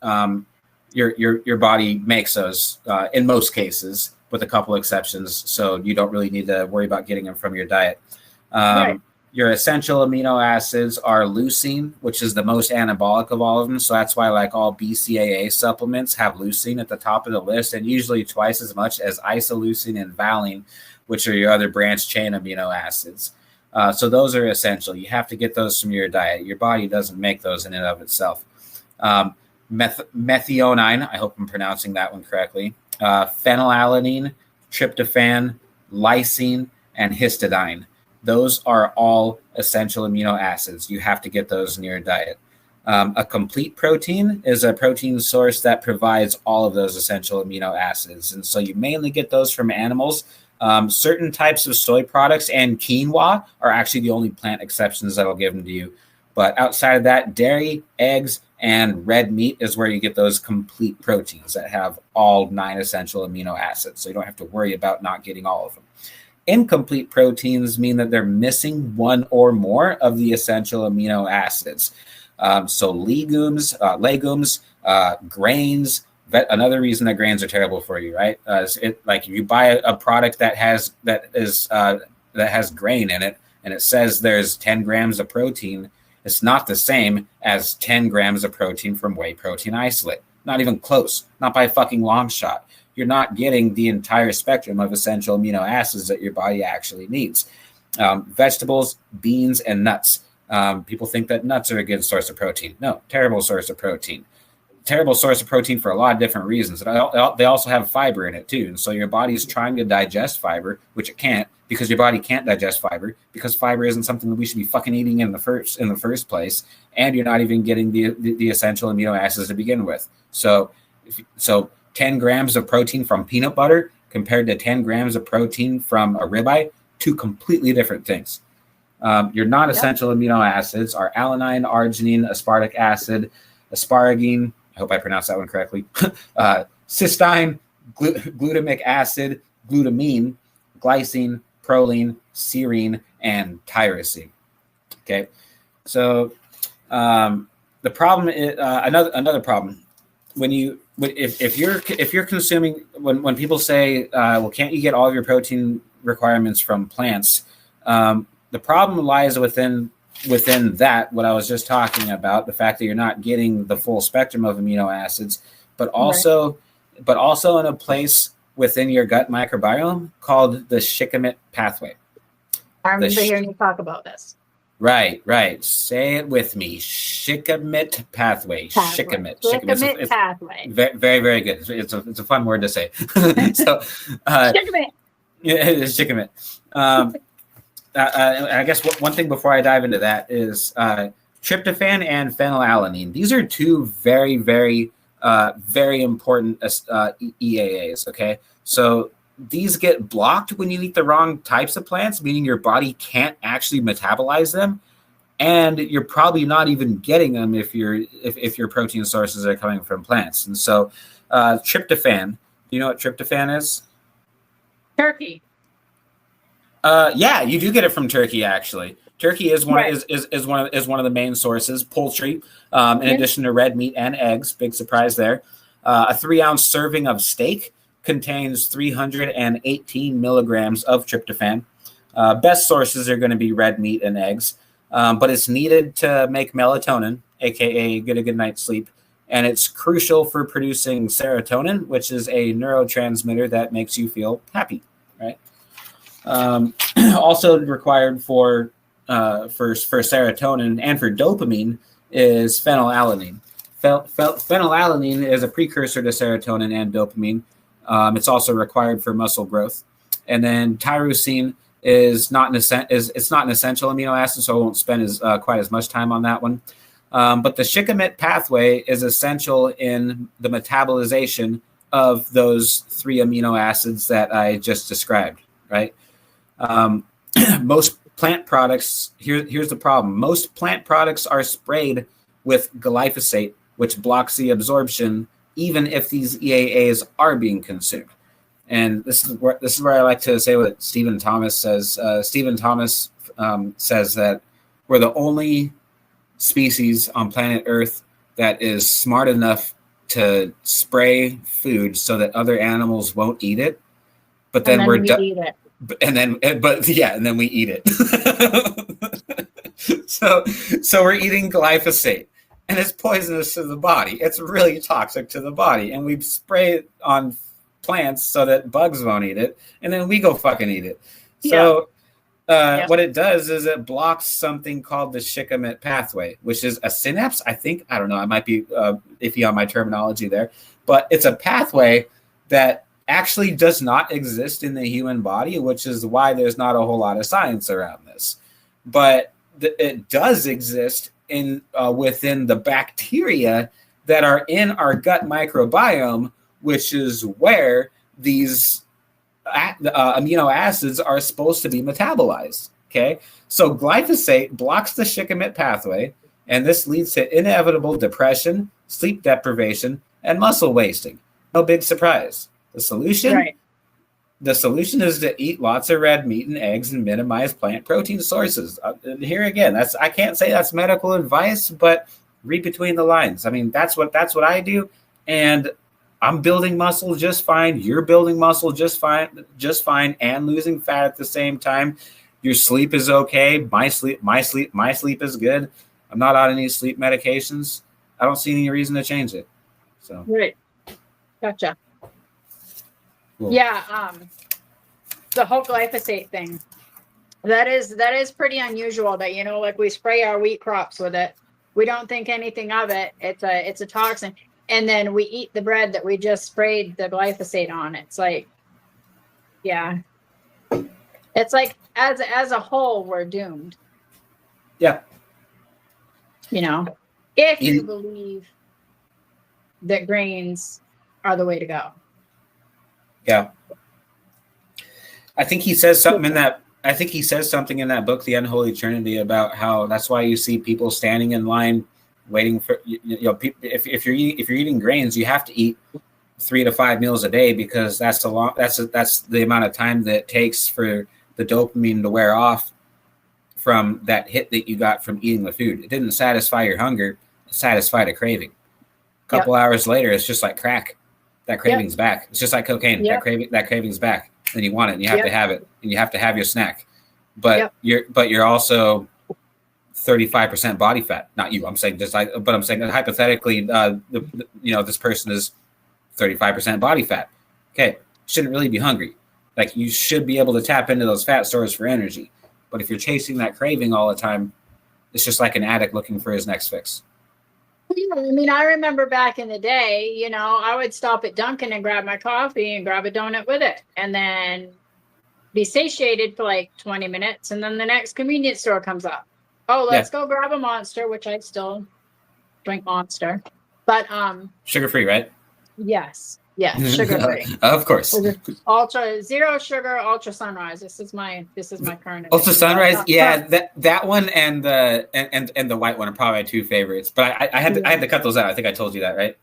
Speaker 2: your body makes those in most cases, with a couple exceptions. So you don't really need to worry about getting them from your diet.
Speaker 1: Right.
Speaker 2: Your essential amino acids are leucine, which is the most anabolic of all of them. So that's why like all BCAA supplements have leucine at the top of the list, and usually twice as much as isoleucine and valine, which are your other branch chain amino acids. So those are essential. You have to get those from your diet. Your body doesn't make those in and of itself. Methionine, I hope I'm pronouncing that one correctly, phenylalanine, tryptophan, lysine, and histidine. Those are all essential amino acids. You have to get those in your diet. A complete protein is a protein source that provides all of those essential amino acids. And so you mainly get those from animals. Certain types of soy products and quinoa are actually the only plant exceptions that I'll give them to you. But outside of that, dairy, eggs, and red meat is where you get those complete proteins that have all 9 essential amino acids. So you don't have to worry about not getting all of them. Incomplete proteins mean that they're missing one or more of the essential amino acids. So legumes, grains. Another reason that grains are terrible for you, right? Like if you buy a product that has grain in it, and it says there's 10 grams of protein, it's not the same as 10 grams of protein from whey protein isolate. Not even close. Not by a fucking long shot. You're not getting the entire spectrum of essential amino acids that your body actually needs. Vegetables, beans, and nuts. People think that nuts are a good source of protein. No, terrible source of protein. Terrible source of protein for a lot of different reasons. They also have fiber in it too. And so your body's trying to digest fiber, which it can't, because your body can't digest fiber, because fiber isn't something that we should be fucking eating in the first place. And you're not even getting the essential amino acids to begin with. So 10 grams of protein from peanut butter compared to 10 grams of protein from a ribeye, two completely different things. Your non-essential amino acids are alanine, arginine, aspartic acid, asparagine, I hope I pronounced that one correctly, cysteine, glutamic acid, glutamine, glycine, proline, serine, and tyrosine. Okay, so the problem is another problem. If you're consuming, when people say, well, can't you get all of your protein requirements from plants? The problem lies within that, what I was just talking about, the fact that you're not getting the full spectrum of amino acids, but also in a place within your gut microbiome called the SHIKIMATE pathway.
Speaker 1: I remember hearing you talk about this.
Speaker 2: Right. Say it with me. SHIKIMATE pathway. SHIKIMATE pathway. Very, very good. It's a fun word to say. So,
Speaker 1: SHIKIMATE.
Speaker 2: Yeah, it's SHIKIMATE. I guess one thing before I dive into that is tryptophan and phenylalanine. These are two very, very, very important EAAs. Okay, so these get blocked when you eat the wrong types of plants, meaning your body can't actually metabolize them, and you're probably not even getting them if your protein sources are coming from plants. And so, tryptophan. Do you know what tryptophan is?
Speaker 1: Turkey.
Speaker 2: Yeah, you do get it from turkey. Actually, turkey is one is one of the main sources. Poultry, in addition to red meat and eggs. Big surprise there. A 3-ounce serving of steak contains 318 milligrams of tryptophan. Best sources are going to be red meat and eggs, but it's needed to make melatonin, aka get a good night's sleep, and it's crucial for producing serotonin, which is a neurotransmitter that makes you feel happy. Right. Also required for serotonin and for dopamine is phenylalanine. Phenylalanine is a precursor to serotonin and dopamine. It's also required for muscle growth. And then tyrosine is not an essential amino acid, so I won't spend quite as much time on that one. But the SHIKIMATE pathway is essential in the metabolization of those 3 amino acids that I just described. Right. Most plant products, here's the problem. Most plant products are sprayed with glyphosate, which blocks the absorption even if these EAAs are being consumed. And this is where I like to say what Stephen Thomas says. Stephen Thomas says that we're the only species on planet Earth that is smart enough to spray food so that other animals won't eat it, but then we eat it. And then we eat it. So we're eating glyphosate, and it's poisonous to the body. It's really toxic to the body, and we spray it on plants so that bugs won't eat it, and then we go fucking eat it. So what it does is it blocks something called the Shikimate pathway, which is a synapse. I think, I don't know, I might be iffy on my terminology there, but it's a pathway that actually does not exist in the human body, which is why there's not a whole lot of science around this. But it does exist in within the bacteria that are in our gut microbiome, which is where these amino acids are supposed to be metabolized. Okay, so glyphosate blocks the Shikimate pathway, and this leads to inevitable depression, sleep deprivation, and muscle wasting. No big surprise. The solution? Right. The solution is to eat lots of red meat and eggs and minimize plant protein sources. Here again, I can't say that's medical advice, but read between the lines. I mean, that's what I do, and I'm building muscle just fine. You're building muscle just fine, and losing fat at the same time. Your sleep is okay. My sleep is good. I'm not on any sleep medications. I don't see any reason to change it. So
Speaker 1: right, gotcha.
Speaker 2: Cool.
Speaker 1: Yeah, the whole glyphosate thing. That is pretty unusual. That like we spray our wheat crops with it. We don't think anything of it. It's a toxin. And then we eat the bread that we just sprayed the glyphosate on. It's like, yeah. It's like as a whole, we're doomed.
Speaker 2: Yeah.
Speaker 1: If you believe that grains are the way to go.
Speaker 2: Yeah. I think he says something in that book, The Unholy Trinity, about how that's why you see people standing in line waiting for if you're eating grains, you have to eat 3 to 5 meals a day, because that's the amount of time that it takes for the dopamine to wear off from that hit that you got from eating the food. It didn't satisfy your hunger, it satisfied a craving. A couple hours later, it's just like crack. That craving's back. It's just like cocaine. That craving's back. Then you want it, and you have to have it, and you have to have your snack. But you're also 35% body fat. Not you. I'm saying that hypothetically, this person is 35% body fat. Okay, shouldn't really be hungry. Like, you should be able to tap into those fat stores for energy. But if you're chasing that craving all the time, it's just like an addict looking for his next fix.
Speaker 1: I mean, I remember back in the day, I would stop at Dunkin' and grab my coffee and grab a donut with it, and then be satiated for like 20 minutes, and then the next convenience store comes up. Oh, let's go grab a Monster, which I still drink Monster, but
Speaker 2: sugar-free, right?
Speaker 1: Yes, sugar-free.
Speaker 2: Of course.
Speaker 1: Ultra zero sugar, Ultra Sunrise. This is my current.
Speaker 2: Ultra Sunrise, that one and the white one are probably my two favorites. But I had to cut those out. I think I told you that, right?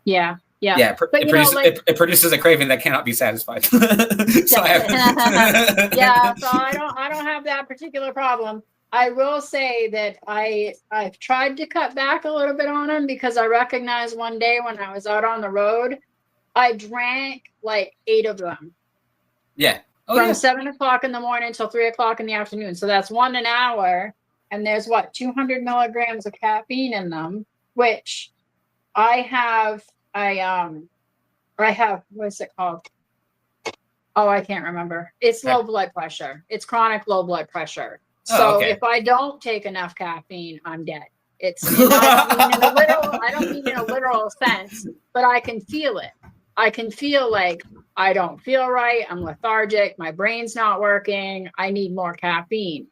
Speaker 1: Yeah.
Speaker 2: It produces a craving that cannot be satisfied. So
Speaker 1: so I don't have that particular problem. I will say that I've tried to cut back a little bit on them, because I recognized one day when I was out on the road, I drank like 8 of them.
Speaker 2: Yeah.
Speaker 1: From 7 o'clock in the morning until 3 o'clock in the afternoon. So that's 1 an hour. And there's 200 milligrams of caffeine in them, which I have, what is it called? Oh, I can't remember. It's low blood pressure. It's chronic low blood pressure. So if I don't take enough caffeine, I'm dead. I don't mean in a literal sense, but I can feel it. I can feel like I don't feel right. I'm lethargic. My brain's not working. I need more caffeine.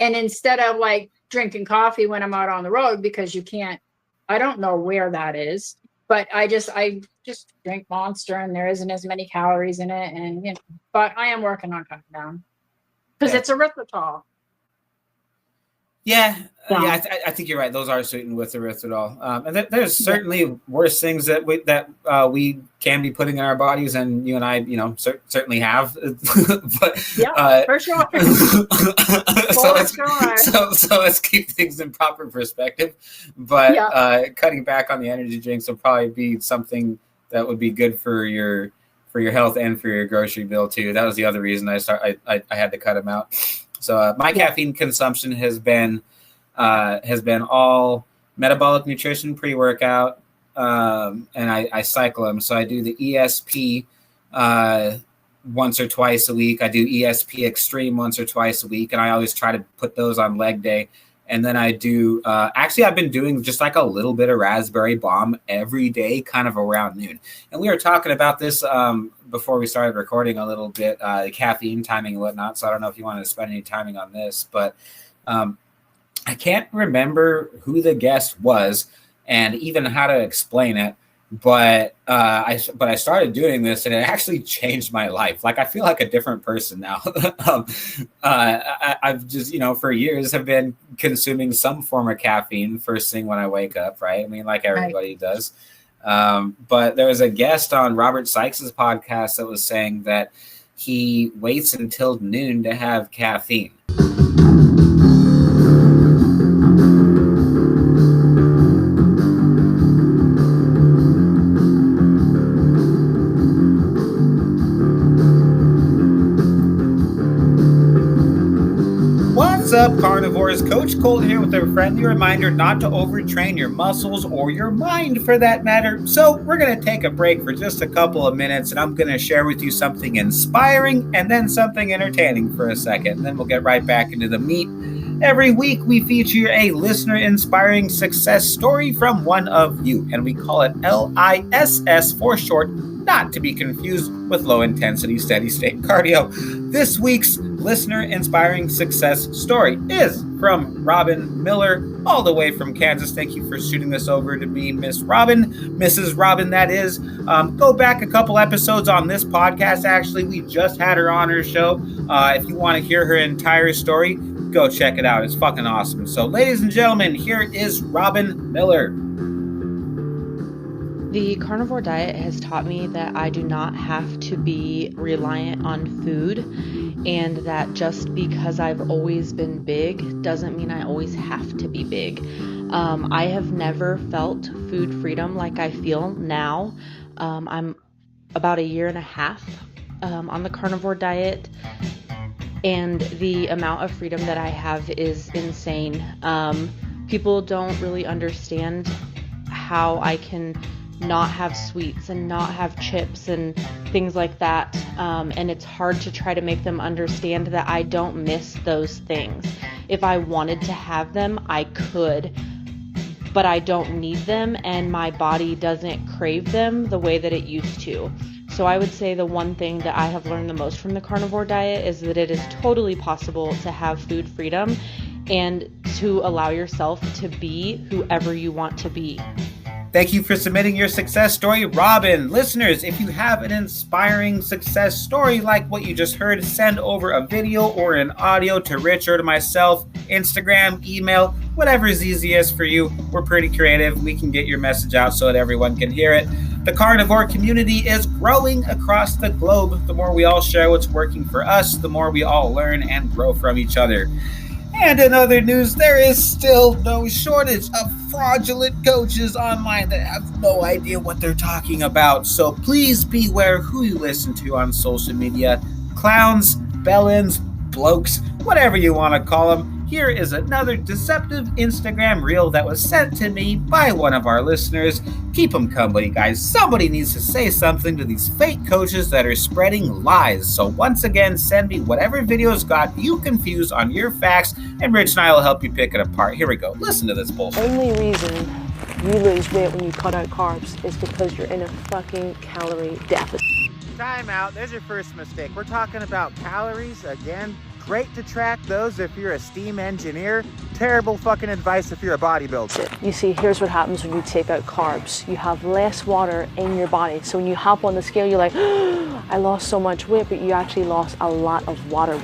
Speaker 1: And instead of like drinking coffee when I'm out on the road, because you can't, I don't know where that is, but I just drink Monster, and there isn't as many calories in it. And, but I am working on cutting down, because it's erythritol.
Speaker 2: Yeah,
Speaker 1: So,
Speaker 2: I think you're right. Those are sweetened with erythritol, and there's certainly worse things that we can be putting in our bodies, and you and I, certainly have. But
Speaker 1: yeah, for sure.
Speaker 2: So let's keep things in proper perspective. But cutting back on the energy drinks will probably be something that would be good for your health and for your grocery bill too. That was the other reason I had to cut them out. So my caffeine consumption has been all metabolic nutrition pre-workout, and I cycle them. So I do the ESP once or twice a week. I do ESP Extreme once or twice a week, and I always try to put those on leg day. And then I do, actually, I've been doing just like a little bit of raspberry bomb every day, kind of around noon. And we were talking about this before we started recording a little bit, caffeine timing and whatnot. So I don't know if you wanted to spend any timing on this, but I can't remember who the guest was and even how to explain it. But I started doing this, and it actually changed my life. Like, I feel like a different person now. I've just, for years have been consuming some form of caffeine first thing when I wake up, right? I mean, like everybody does. But there was a guest on Robert Sykes's podcast that was saying that he waits until noon to have caffeine. What's up, carnivores? Coach Colt here with a friendly reminder not to overtrain your muscles or your mind for that matter. So we're going to take a break for just a couple of minutes, and I'm going to share with you something inspiring and then something entertaining for a second. And then we'll get right back into the meat. Every week we feature a listener-inspiring success story from one of you, and we call it LISS for short, not to be confused with low-intensity steady-state cardio. This week's listener-inspiring success story is from Robyn Miller, all the way from Kansas. Thank you for shooting this over to me, Miss Robyn, Mrs. Robyn, that is. Go back a couple episodes on this podcast. Actually, we just had her on her show. If you want to hear her entire story, go check it out. It's fucking awesome. So, ladies and gentlemen, here is Robyn Miller.
Speaker 3: The carnivore diet has taught me that I do not have to be reliant on food, and that just because I've always been big doesn't mean I always have to be big. I have never felt food freedom like I feel now. I'm about a year and a half on the carnivore diet, and the amount of freedom that I have is insane. People don't really understand how I can not have sweets and not have chips and things like that, and it's hard to try to make them understand that I don't miss those things. If I wanted to have them, I could, but I don't need them, and my body doesn't crave them the way that it used to. So I would say the one thing that I have learned the most from the carnivore diet is that it is totally possible to have food freedom and to allow yourself to be whoever you want to be.
Speaker 2: Thank you for submitting your success story, Robyn. Listeners, if you have an inspiring success story like what you just heard, send over a video or an audio to Rich or to myself, Instagram, email, whatever is easiest for you. We're pretty creative. We can get your message out so that everyone can hear it. The carnivore community is growing across the globe. The more we all share what's working for us, the more we all learn and grow from each other. And in other news, there is still no shortage of fraudulent coaches online that have no idea what they're talking about. So please beware who you listen to on social media. Clowns, bellends, blokes, whatever you want to call them. Here is another deceptive Instagram reel that was sent to me by one of our listeners. Keep them company, guys. Somebody needs to say something to these fake coaches that are spreading lies. So once again, send me whatever videos got you confused on your facts, and Rich and I will help you pick it apart. Here we go. Listen to this bullshit.
Speaker 4: Only reason you lose weight when you cut out carbs is because you're in a fucking calorie deficit.
Speaker 5: Time out. There's your first mistake. We're talking about calories again. Great to track those if you're a steam engineer. Terrible fucking advice if you're a bodybuilder.
Speaker 4: You see, here's what happens when you take out carbs. You have less water in your body. So when you hop on the scale, you're like, I lost so much weight, but you actually lost a lot of water.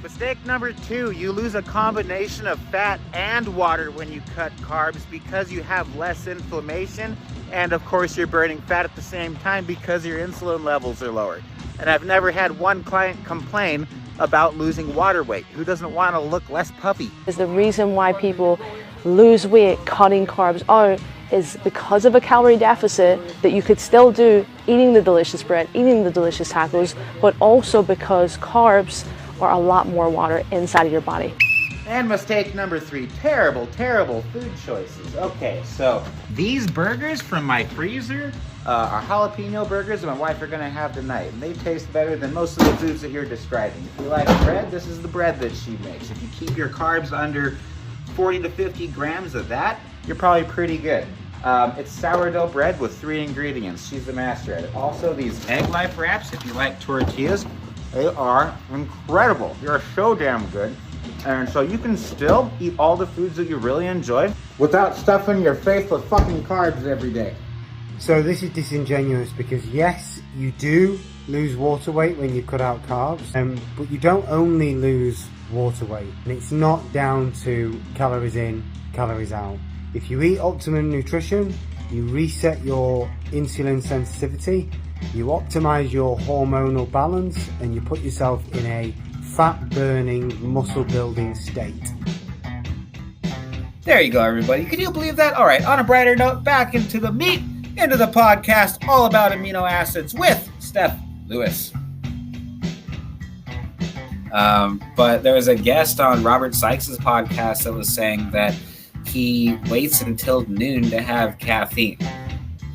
Speaker 5: But Mistake number 2, you lose a combination of fat and water when you cut carbs because you have less inflammation, and of course you're burning fat at the same time because your insulin levels are lower. And I've never had one client complain about losing water weight. Who doesn't want to look less puffy?
Speaker 4: Is the reason why people lose weight cutting carbs out is because of a calorie deficit that you could still do eating the delicious bread, eating the delicious tacos, but also because carbs are a lot more water inside of your body.
Speaker 5: And mistake number 3, terrible food choices. Okay, so these burgers from my freezer are jalapeno burgers that my wife are gonna have tonight, and they taste better than most of the foods that you're describing. If you like bread, this is the bread that she makes. If you keep your carbs under 40 to 50 grams of that, you're probably pretty good. It's sourdough bread with 3 ingredients. She's the master at it. Also, these egg life wraps, if you like tortillas, they are incredible. They're so damn good. And so you can still eat all the foods that you really enjoy without stuffing your face with fucking carbs every day.
Speaker 6: So this is disingenuous because yes, you do lose water weight when you cut out carbs, but you don't only lose water weight. And it's not down to calories in, calories out. If you eat optimum nutrition, you reset your insulin sensitivity, you optimize your hormonal balance, and you put yourself in a fat-burning, muscle-building state.
Speaker 2: There you go, everybody. Can you believe that? All right, on a brighter note, back into the meat, into the podcast all about amino acids with Stef Lewis. But there was a guest on Robert Sykes' podcast that was saying that he waits until noon to have caffeine.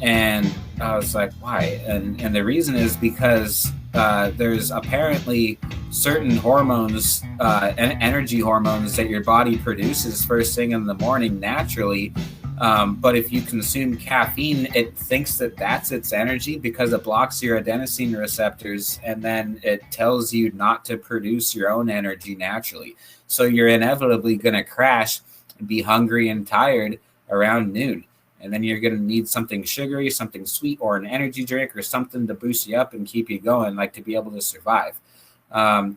Speaker 2: And I was like, why? And the reason is because there's apparently certain hormones and energy hormones that your body produces first thing in the morning naturally. But if you consume caffeine, it thinks that that's its energy because it blocks your adenosine receptors, and then it tells you not to produce your own energy naturally. So you're inevitably going to crash and be hungry and tired around noon. And then you're going to need something sugary, something sweet, or an energy drink or something to boost you up and keep you going, like to be able to survive.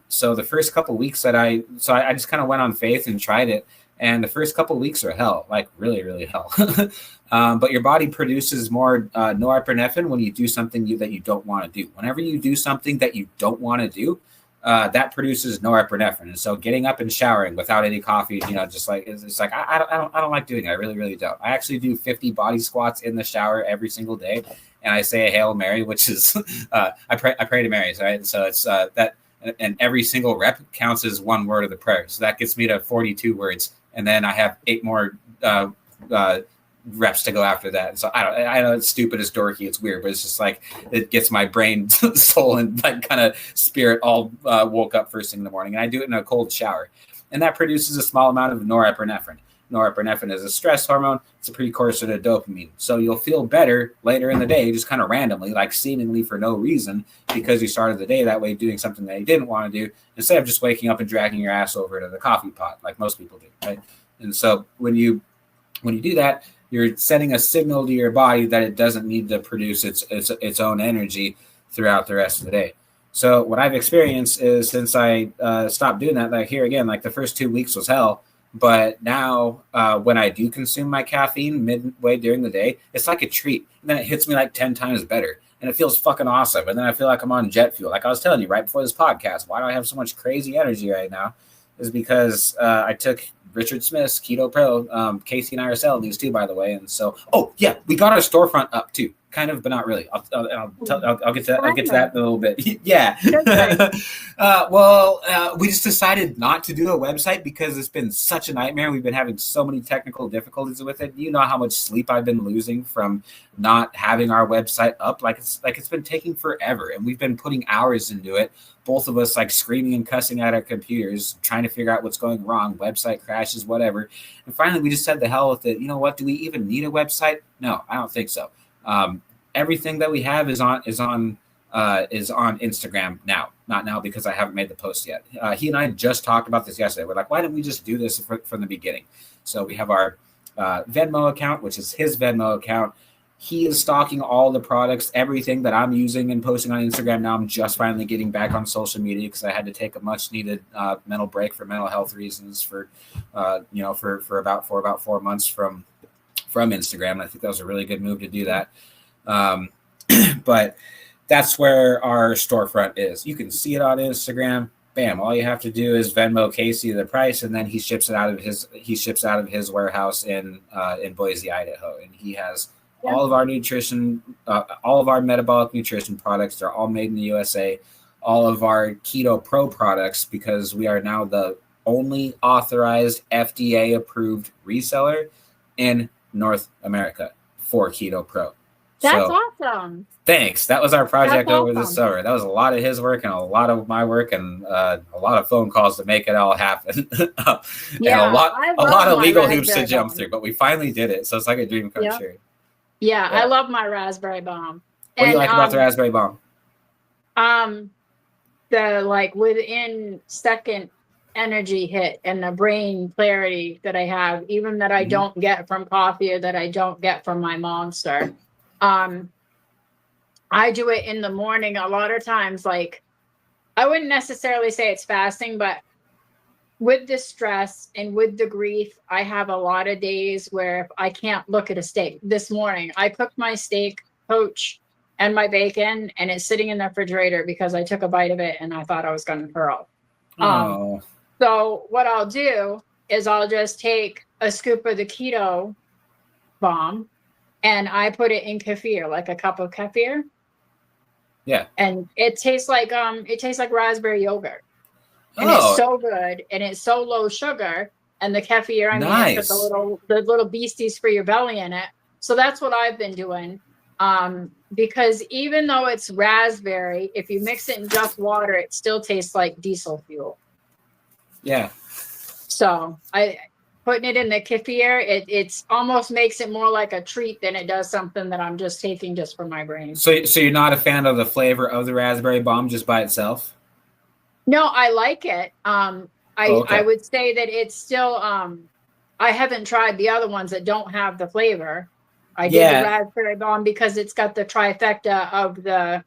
Speaker 2: So the first couple of weeks that I just kind of went on faith and tried it. And the first couple of weeks are hell, like really, really hell. But your body produces more norepinephrine when you do something that you don't want to do. Whenever you do something that you don't want to do, that produces norepinephrine. And so getting up and showering without any coffee, just like it's like I don't like doing it. I really, really don't. I actually do 50 body squats in the shower every single day, and I say a Hail Mary, which is I pray to Marys, right? And so it's that, and every single rep counts as one word of the prayer. So that gets me to 42 words, and then I have 8 more reps to go after that. So I know it's stupid, it's dorky, it's weird, but it's just like it gets my brain, soul, and like kind of spirit all woke up first thing in the morning. And I do it in a cold shower, and that produces a small amount of norepinephrine. Norepinephrine is a stress hormone. It's a precursor to dopamine. So you'll feel better later in the day, just kind of randomly, like seemingly for no reason, because you started the day that way doing something that you didn't want to do, instead of just waking up and dragging your ass over to the coffee pot like most people do, right? And so when you do that, you're sending a signal to your body that it doesn't need to produce its own energy throughout the rest of the day. So what I've experienced is since I stopped doing that, like here again, like the first 2 weeks was hell. But now when I do consume my caffeine midway during the day, it's like a treat. And then it hits me like 10 times better. And it feels fucking awesome. And then I feel like I'm on jet fuel. Like I was telling you right before this podcast, why do I have so much crazy energy right now? Is because I took Richard Smith's Keto Pro. Casey and I are selling these too, by the way. And so, oh yeah, we got our storefront up too. Kind of, but not really. I'll get to that. I'll get to that in a little bit. Yeah. We just decided not to do a website because it's been such a nightmare. We've been having so many technical difficulties with it. You know how much sleep I've been losing from not having our website up. Like it's been taking forever, and we've been putting hours into it. Both of us like screaming and cussing at our computers, trying to figure out what's going wrong. Website crashes, whatever. And finally, we just said the hell with it. You know what? Do we even need a website? No, I don't think so. Everything that we have is on Instagram now. Not now because I haven't made the post yet. He and I just talked about this yesterday. We're like, why didn't we just do this from the beginning? So we have our Venmo account, which is his Venmo account. He is stocking all the products, everything that I'm using and posting on Instagram. Now I'm just finally getting back on social media because I had to take a much needed mental break for mental health reasons for about 4 months from Instagram. And I think that was a really good move to do that. But that's where our storefront is. You can see it on Instagram. Bam! All you have to do is Venmo Casey the price, and then he ships out of his warehouse in Boise, Idaho, and he has all of our nutrition, all of our metabolic nutrition products. They're all made in the USA. All of our Keto Pro products, because we are now the only authorized FDA approved reseller in North America for Keto Pro.
Speaker 1: That's awesome.
Speaker 2: Thanks. That was our project over the summer. That was a lot of his work and a lot of my work and a lot of phone calls to make it all happen. And a lot of legal hoops to jump through, but we finally did it. So it's like a dream come true.
Speaker 1: Yeah, I love my raspberry bomb.
Speaker 2: What do you like about the raspberry bomb?
Speaker 1: The within second energy hit and the brain clarity that I have, even that I don't get from coffee or that I don't get from my Monster. I do it in the morning a lot of times. Like, I wouldn't necessarily say it's fasting, but with the stress and with the grief, I have a lot of days where I can't look at a steak. This morning, I cooked my steak, poach, and my bacon, and it's sitting in the refrigerator because I took a bite of it and I thought I was going to hurl. So what I'll do is I'll just take a scoop of the keto bomb and I put it in kefir, like a cup of kefir.
Speaker 2: Yeah.
Speaker 1: And it tastes like raspberry yogurt. And it's so good and it's so low sugar. And the kefir, it's got the little beasties for your belly in it. So that's what I've been doing. Because even though it's raspberry, if you mix it in just water, it still tastes like diesel fuel.
Speaker 2: Yeah.
Speaker 1: So putting it in the kefir, it's almost makes it more like a treat than it does something that I'm just taking just for my brain. So
Speaker 2: you're not a fan of the flavor of the raspberry bomb just by itself?
Speaker 1: No, I like it. I would say that it's still, I haven't tried the other ones that don't have the flavor. I did the raspberry bomb because it's got the trifecta of the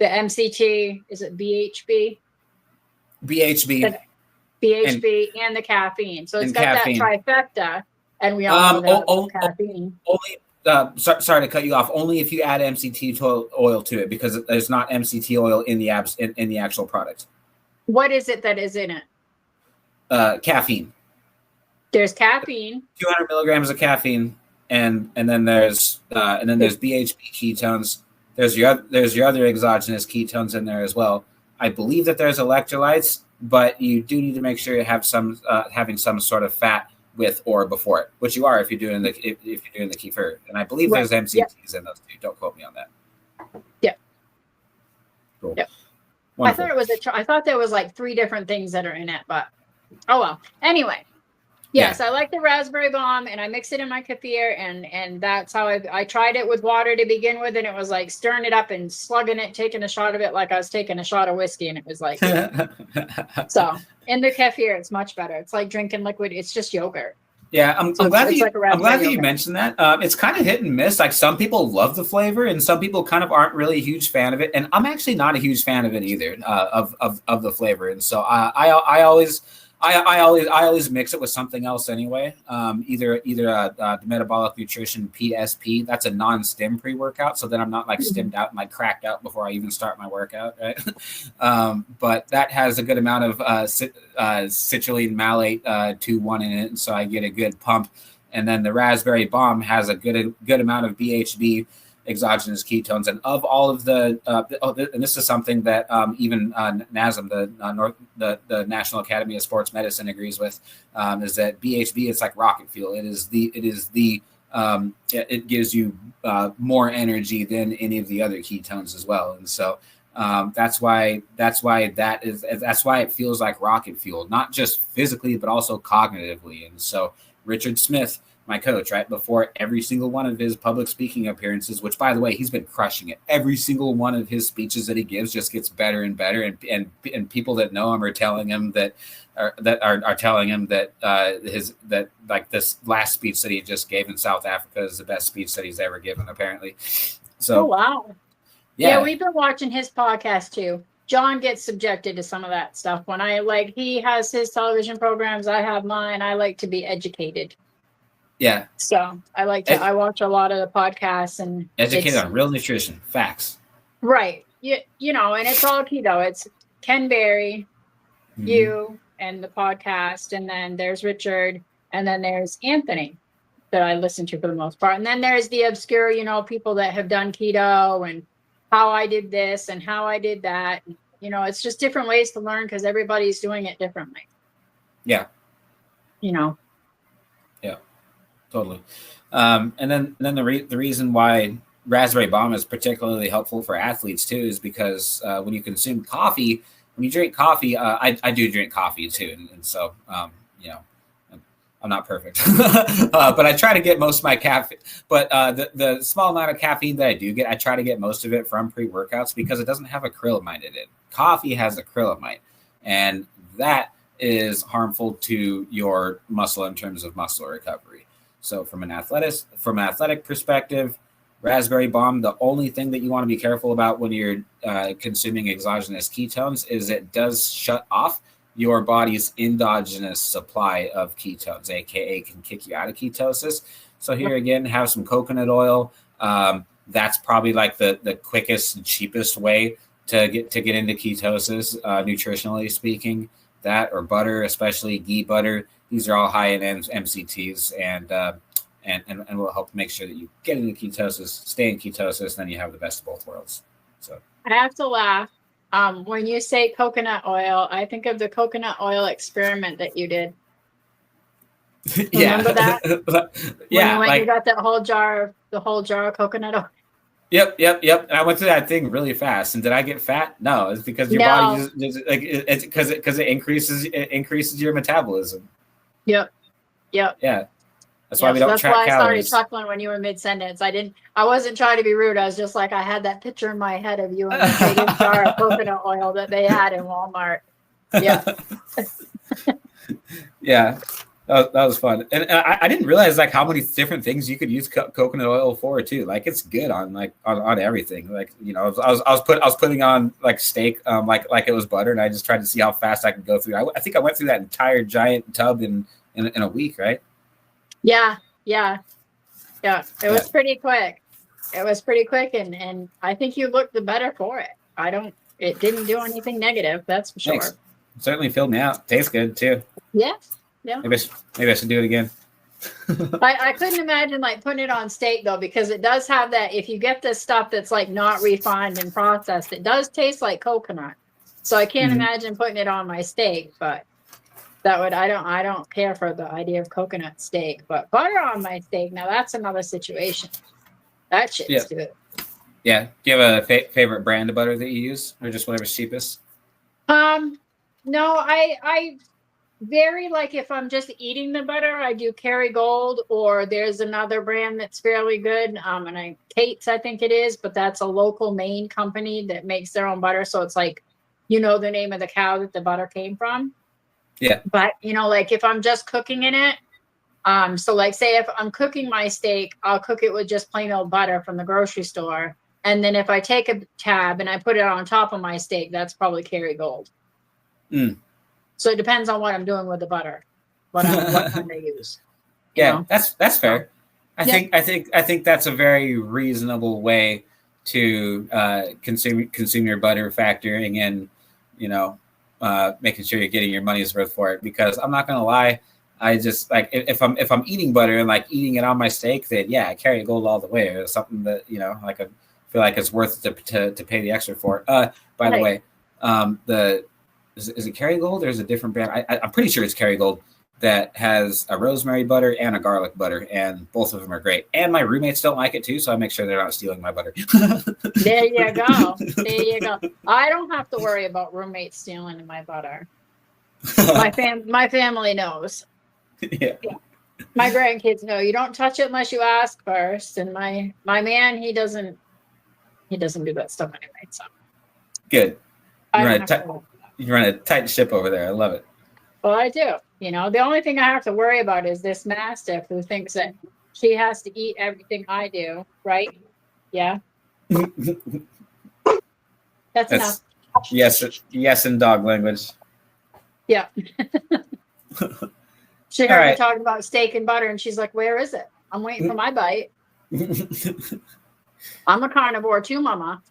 Speaker 1: MCT, is it BHB?
Speaker 2: BHB.
Speaker 1: BHB and the caffeine. So it's got caffeine. That trifecta, and we all know that caffeine.
Speaker 2: Only, sorry to cut you off. Only if you add MCT oil to it, because there's not MCT oil in the in the actual product.
Speaker 1: What is it that is in it?
Speaker 2: Caffeine.
Speaker 1: There's caffeine.
Speaker 2: 200 milligrams of caffeine, and then there's BHB ketones. There's your other exogenous ketones in there as well. I believe that there's electrolytes, but you do need to make sure you have having some sort of fat with or before it, which you are if you're doing the kefir. And I believe there's MCTs in those too. Don't quote me on that.
Speaker 1: Yeah.
Speaker 2: Cool.
Speaker 1: Yep. Wonderful. I thought there was like 3 different things that are in it, but oh well. Anyway. Yes, I like the raspberry bomb, and I mix it in my kefir, and that's how I tried it with water to begin with, and it was like stirring it up and slugging it, taking a shot of it like I was taking a shot of whiskey, and it was like, so in the kefir, it's much better. It's like drinking liquid. It's just yogurt.
Speaker 2: Yeah, I'm glad that you mentioned that. It's kind of hit and miss. Like, some people love the flavor, and some people kind of aren't really a huge fan of it. And I'm actually not a huge fan of it either, of the flavor. And so I always mix it with something else anyway. Either the metabolic nutrition PSP. That's a non-stim pre-workout, so then I'm not like stimmed out and like cracked out before I even start my workout, right? But that has a good amount of citrulline malate 2,1 in it, and so I get a good pump. And then the raspberry bomb has a good amount of BHB, exogenous ketones, and of all of the and this is something that even NASM, the National Academy of Sports Medicine, agrees with, is that BHB is like rocket fuel. It gives you more energy than any of the other ketones as well, and so that's why it feels like rocket fuel, not just physically but also cognitively. And so Richard Smith my coach, right, before every single one of his public speaking appearances, which, by the way, he's been crushing it. Every single one of his speeches that he gives just gets better and better, and people that know him are telling him that like this last speech that he just gave in South Africa is the best speech that he's ever given, apparently. So,
Speaker 1: oh wow, yeah, we've been watching his podcast too. John gets subjected to some of that stuff. When he has his television programs, I have mine. I like to be educated.
Speaker 2: Yeah.
Speaker 1: So I watch a lot of the podcasts and
Speaker 2: educated on real nutrition, facts.
Speaker 1: Right. You know, and it's all keto. It's Ken Berry, you, and the podcast, and then there's Richard, and then there's Anthony that I listen to for the most part. And then there's the obscure, you know, people that have done keto and how I did this and how I did that. You know, it's just different ways to learn because everybody's doing it differently.
Speaker 2: Yeah.
Speaker 1: You know.
Speaker 2: Yeah, totally. And then the reason why Raspberry Bomb is particularly helpful for athletes too is because when you consume coffee, when you drink coffee, I do drink coffee too, and so you know, I'm not perfect, but I try to get most of my caffeine. But the small amount of caffeine that I do get, I try to get most of it from pre-workouts because it doesn't have acrylamide in it. Coffee has acrylamide, and that is harmful to your muscle in terms of muscle recovery. So from an athletic perspective, Raspberry Bomb, the only thing that you want to be careful about when you're consuming exogenous ketones is it does shut off your body's endogenous supply of ketones, aka can kick you out of ketosis. So here again, have some coconut oil. That's probably like the quickest and cheapest way to get into ketosis, nutritionally speaking. That or butter, especially ghee butter. These are all high in MCTs and will help make sure that you get into ketosis, stay in ketosis, then you have the best of both worlds. So
Speaker 1: I have to laugh. When you say coconut oil, I think of the coconut oil experiment that you did. Remember that?
Speaker 2: Yeah.
Speaker 1: When you got the whole jar of coconut oil.
Speaker 2: Yep. And I went through that thing really fast. And did I get fat? No, it's because your body just like it's because it increases your metabolism.
Speaker 1: Yep.
Speaker 2: Yeah. That's why we don't track calories.
Speaker 1: That's why I started chuckling when you were mid-sentence. I wasn't trying to be rude. I was just like, I had that picture in my head of you in the big jar of coconut oil that they had in Walmart. Yeah.
Speaker 2: Yeah. That was fun. And I didn't realize like how many different things you could use coconut oil for too. Like it's good on everything. Like, you know, I was putting on like steak, like it was butter, and I just tried to see how fast I could go through. I think I went through that entire giant tub in a week, right?
Speaker 1: Yeah. It was pretty quick. And I think you looked the better for it. It didn't do anything negative, that's for sure.
Speaker 2: Thanks. Certainly filled me out. Tastes good too.
Speaker 1: Yeah.
Speaker 2: Maybe I should do it again.
Speaker 1: I couldn't imagine like putting it on steak though, because it does have that. If you get this stuff that's like not refined and processed, it does taste like coconut. So I can't imagine putting it on my steak, but I don't care for the idea of coconut steak, but butter on my steak, now that's another situation. That shit's good.
Speaker 2: Yeah. Do you have a favorite brand of butter that you use, or just whatever's cheapest?
Speaker 1: No, I very like if I'm just eating the butter, I do Kerrygold, or there's another brand that's fairly good. Kate's, I think it is, but that's a local Maine company that makes their own butter. So it's like, you know, the name of the cow that the butter came from.
Speaker 2: Yeah.
Speaker 1: But, you know, like if I'm just cooking in it, so like say if I'm cooking my steak, I'll cook it with just plain old butter from the grocery store. And then if I take a tab and I put it on top of my steak, that's probably Kerrygold. So it depends on what I'm doing with the butter, what kind I use.
Speaker 2: Yeah, that's fair. I think that's a very reasonable way to consume your butter, factoring in, you know, making sure you're getting your money's worth for it. Because I'm not gonna lie, I just like if I'm eating butter and like eating it on my steak, then yeah, I Kerrygold all the way. Or something that, you know, like I feel like it's worth it to pay the extra for. By the way, is it Kerrygold or is it a different brand? I'm pretty sure it's Kerrygold that has a rosemary butter and a garlic butter, and both of them are great. And my roommates don't like it too, so I make sure they're not stealing my butter.
Speaker 1: There you go. I don't have to worry about roommates stealing my butter. My family knows.
Speaker 2: Yeah.
Speaker 1: My grandkids know you don't touch it unless you ask first. And my man, he doesn't do that stuff anyway. So
Speaker 2: Good.
Speaker 1: I don't have to.
Speaker 2: You run a tight ship over there. I love it.
Speaker 1: Well, I do. You know, the only thing I have to worry about is this mastiff who thinks that she has to eat everything I do, right? Yeah. That's enough.
Speaker 2: Yes, in dog language.
Speaker 1: Yeah. She heard me
Speaker 2: right.
Speaker 1: talking about steak and butter, and she's like, "Where is it? I'm waiting for my bite." I'm a carnivore too, Mama.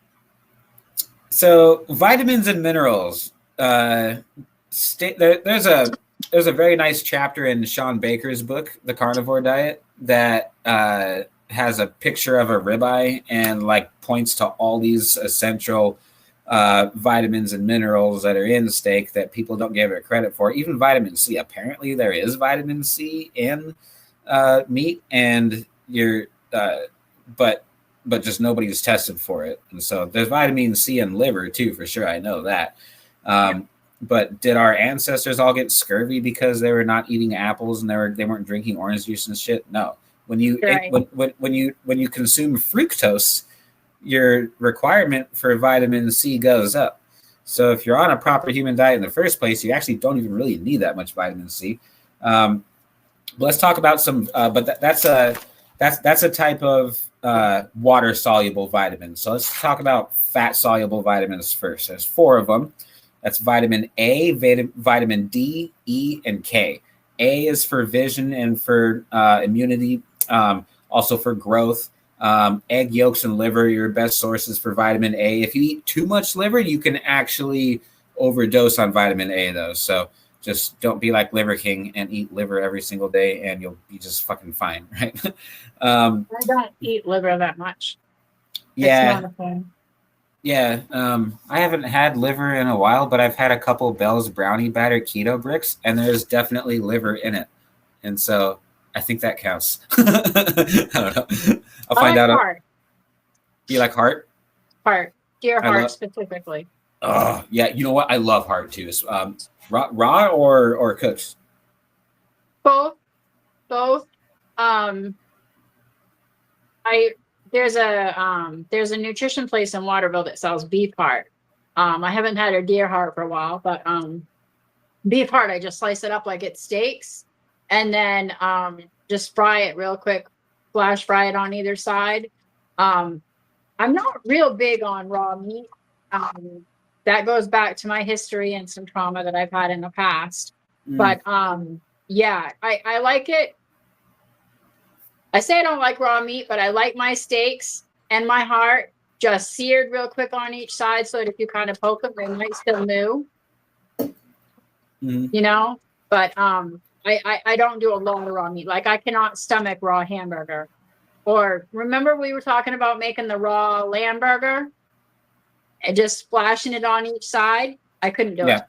Speaker 2: So vitamins and minerals. There's a very nice chapter in Sean Baker's book, The Carnivore Diet, that has a picture of a ribeye and like points to all these essential vitamins and minerals that are in steak that people don't give it credit for. Even vitamin C. Apparently, there is vitamin C in meat, and but just nobody's tested for it. And so there's vitamin C in liver too, for sure. I know that. But did our ancestors all get scurvy because they were not eating apples and they weren't drinking orange juice and shit? No. When you when you consume fructose, your requirement for vitamin C goes up. So if you're on a proper human diet in the first place, you actually don't even really need that much vitamin C. Let's talk about some. But that's a type of water soluble vitamin. So let's talk about fat soluble vitamins first. There's 4 of them. That's vitamin A, vitamin D, E, and K. A is for vision and for immunity, also for growth. Egg yolks and liver are your best sources for vitamin A. If you eat too much liver, you can actually overdose on vitamin A, though. So just don't be like Liver King and eat liver every single day, and you'll be just fucking fine, right?
Speaker 1: I don't eat liver that much.
Speaker 2: Yeah.
Speaker 1: It's not a thing.
Speaker 2: Yeah, I haven't had liver in a while, but I've had a couple Bell's brownie batter keto bricks, and there's definitely liver in it, and so I think that counts. I don't know. I'll find out.
Speaker 1: Heart.
Speaker 2: You like heart?
Speaker 1: Heart, deer heart specifically.
Speaker 2: Oh yeah, you know what? I love heart too. Raw or cooked?
Speaker 1: Both. There's a nutrition place in Waterville that sells beef heart. I haven't had a deer heart for a while, but beef heart, I just slice it up like it's steaks, and then just fry it real quick, flash fry it on either side. I'm not real big on raw meat. That goes back to my history and some trauma that I've had in the past. But yeah, I like it. I say I don't like raw meat, but I like my steaks and my heart just seared real quick on each side so that if you kind of poke them, they might still move. You know? But I don't do a lot of raw meat. Like I cannot stomach raw hamburger. Or remember we were talking about making the raw lamb burger and just splashing it on each side? I couldn't do it.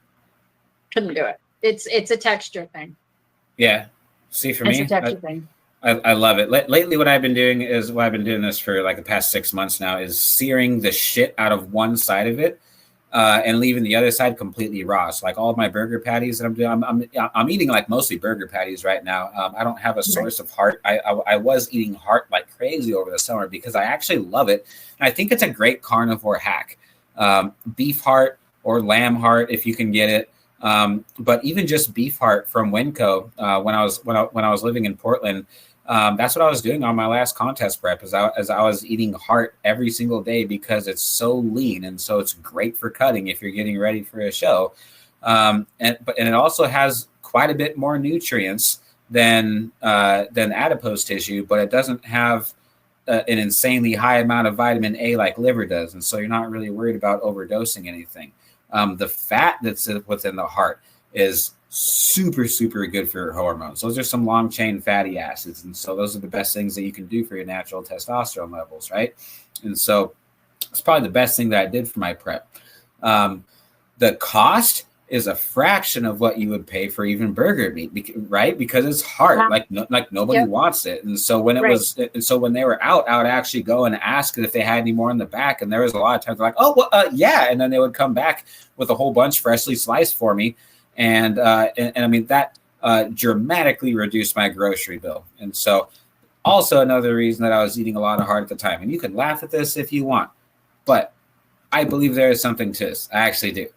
Speaker 1: Couldn't do it. It's a texture thing.
Speaker 2: Yeah. See, for me,
Speaker 1: it's a texture thing.
Speaker 2: I love it. Lately, what I've been doing this for like the past 6 months now is searing the shit out of one side of it and leaving the other side completely raw. So like all of my burger patties that I'm doing, I'm eating like mostly burger patties right now. I don't have a source of heart. I was eating heart like crazy over the summer because I actually love it. And I think it's a great carnivore hack. Beef heart or lamb heart if you can get it. But even just beef heart from Winco when I was living in Portland. That's what I was doing on my last contest prep as I was eating heart every single day because it's so lean and so it's great for cutting if you're getting ready for a show. And it also has quite a bit more nutrients than adipose tissue, but it doesn't have an insanely high amount of vitamin A like liver does, and so you're not really worried about overdosing anything. The fat that's within the heart is super, super good for your hormones. Those are some long chain fatty acids. And so those are the best things that you can do for your natural testosterone levels, right? And so it's probably the best thing that I did for my prep. The cost is a fraction of what you would pay for even burger meat, right? Because it's hard, like nobody wants it. And so when when they were out, I would actually go and ask if they had any more in the back. And there was a lot of times like, oh, well, yeah. And then they would come back with a whole bunch freshly sliced for me. And I mean that dramatically reduced my grocery bill. And so also another reason that I was eating a lot of heart at the time. And you can laugh at this if you want, but I believe there is something to this. I actually do.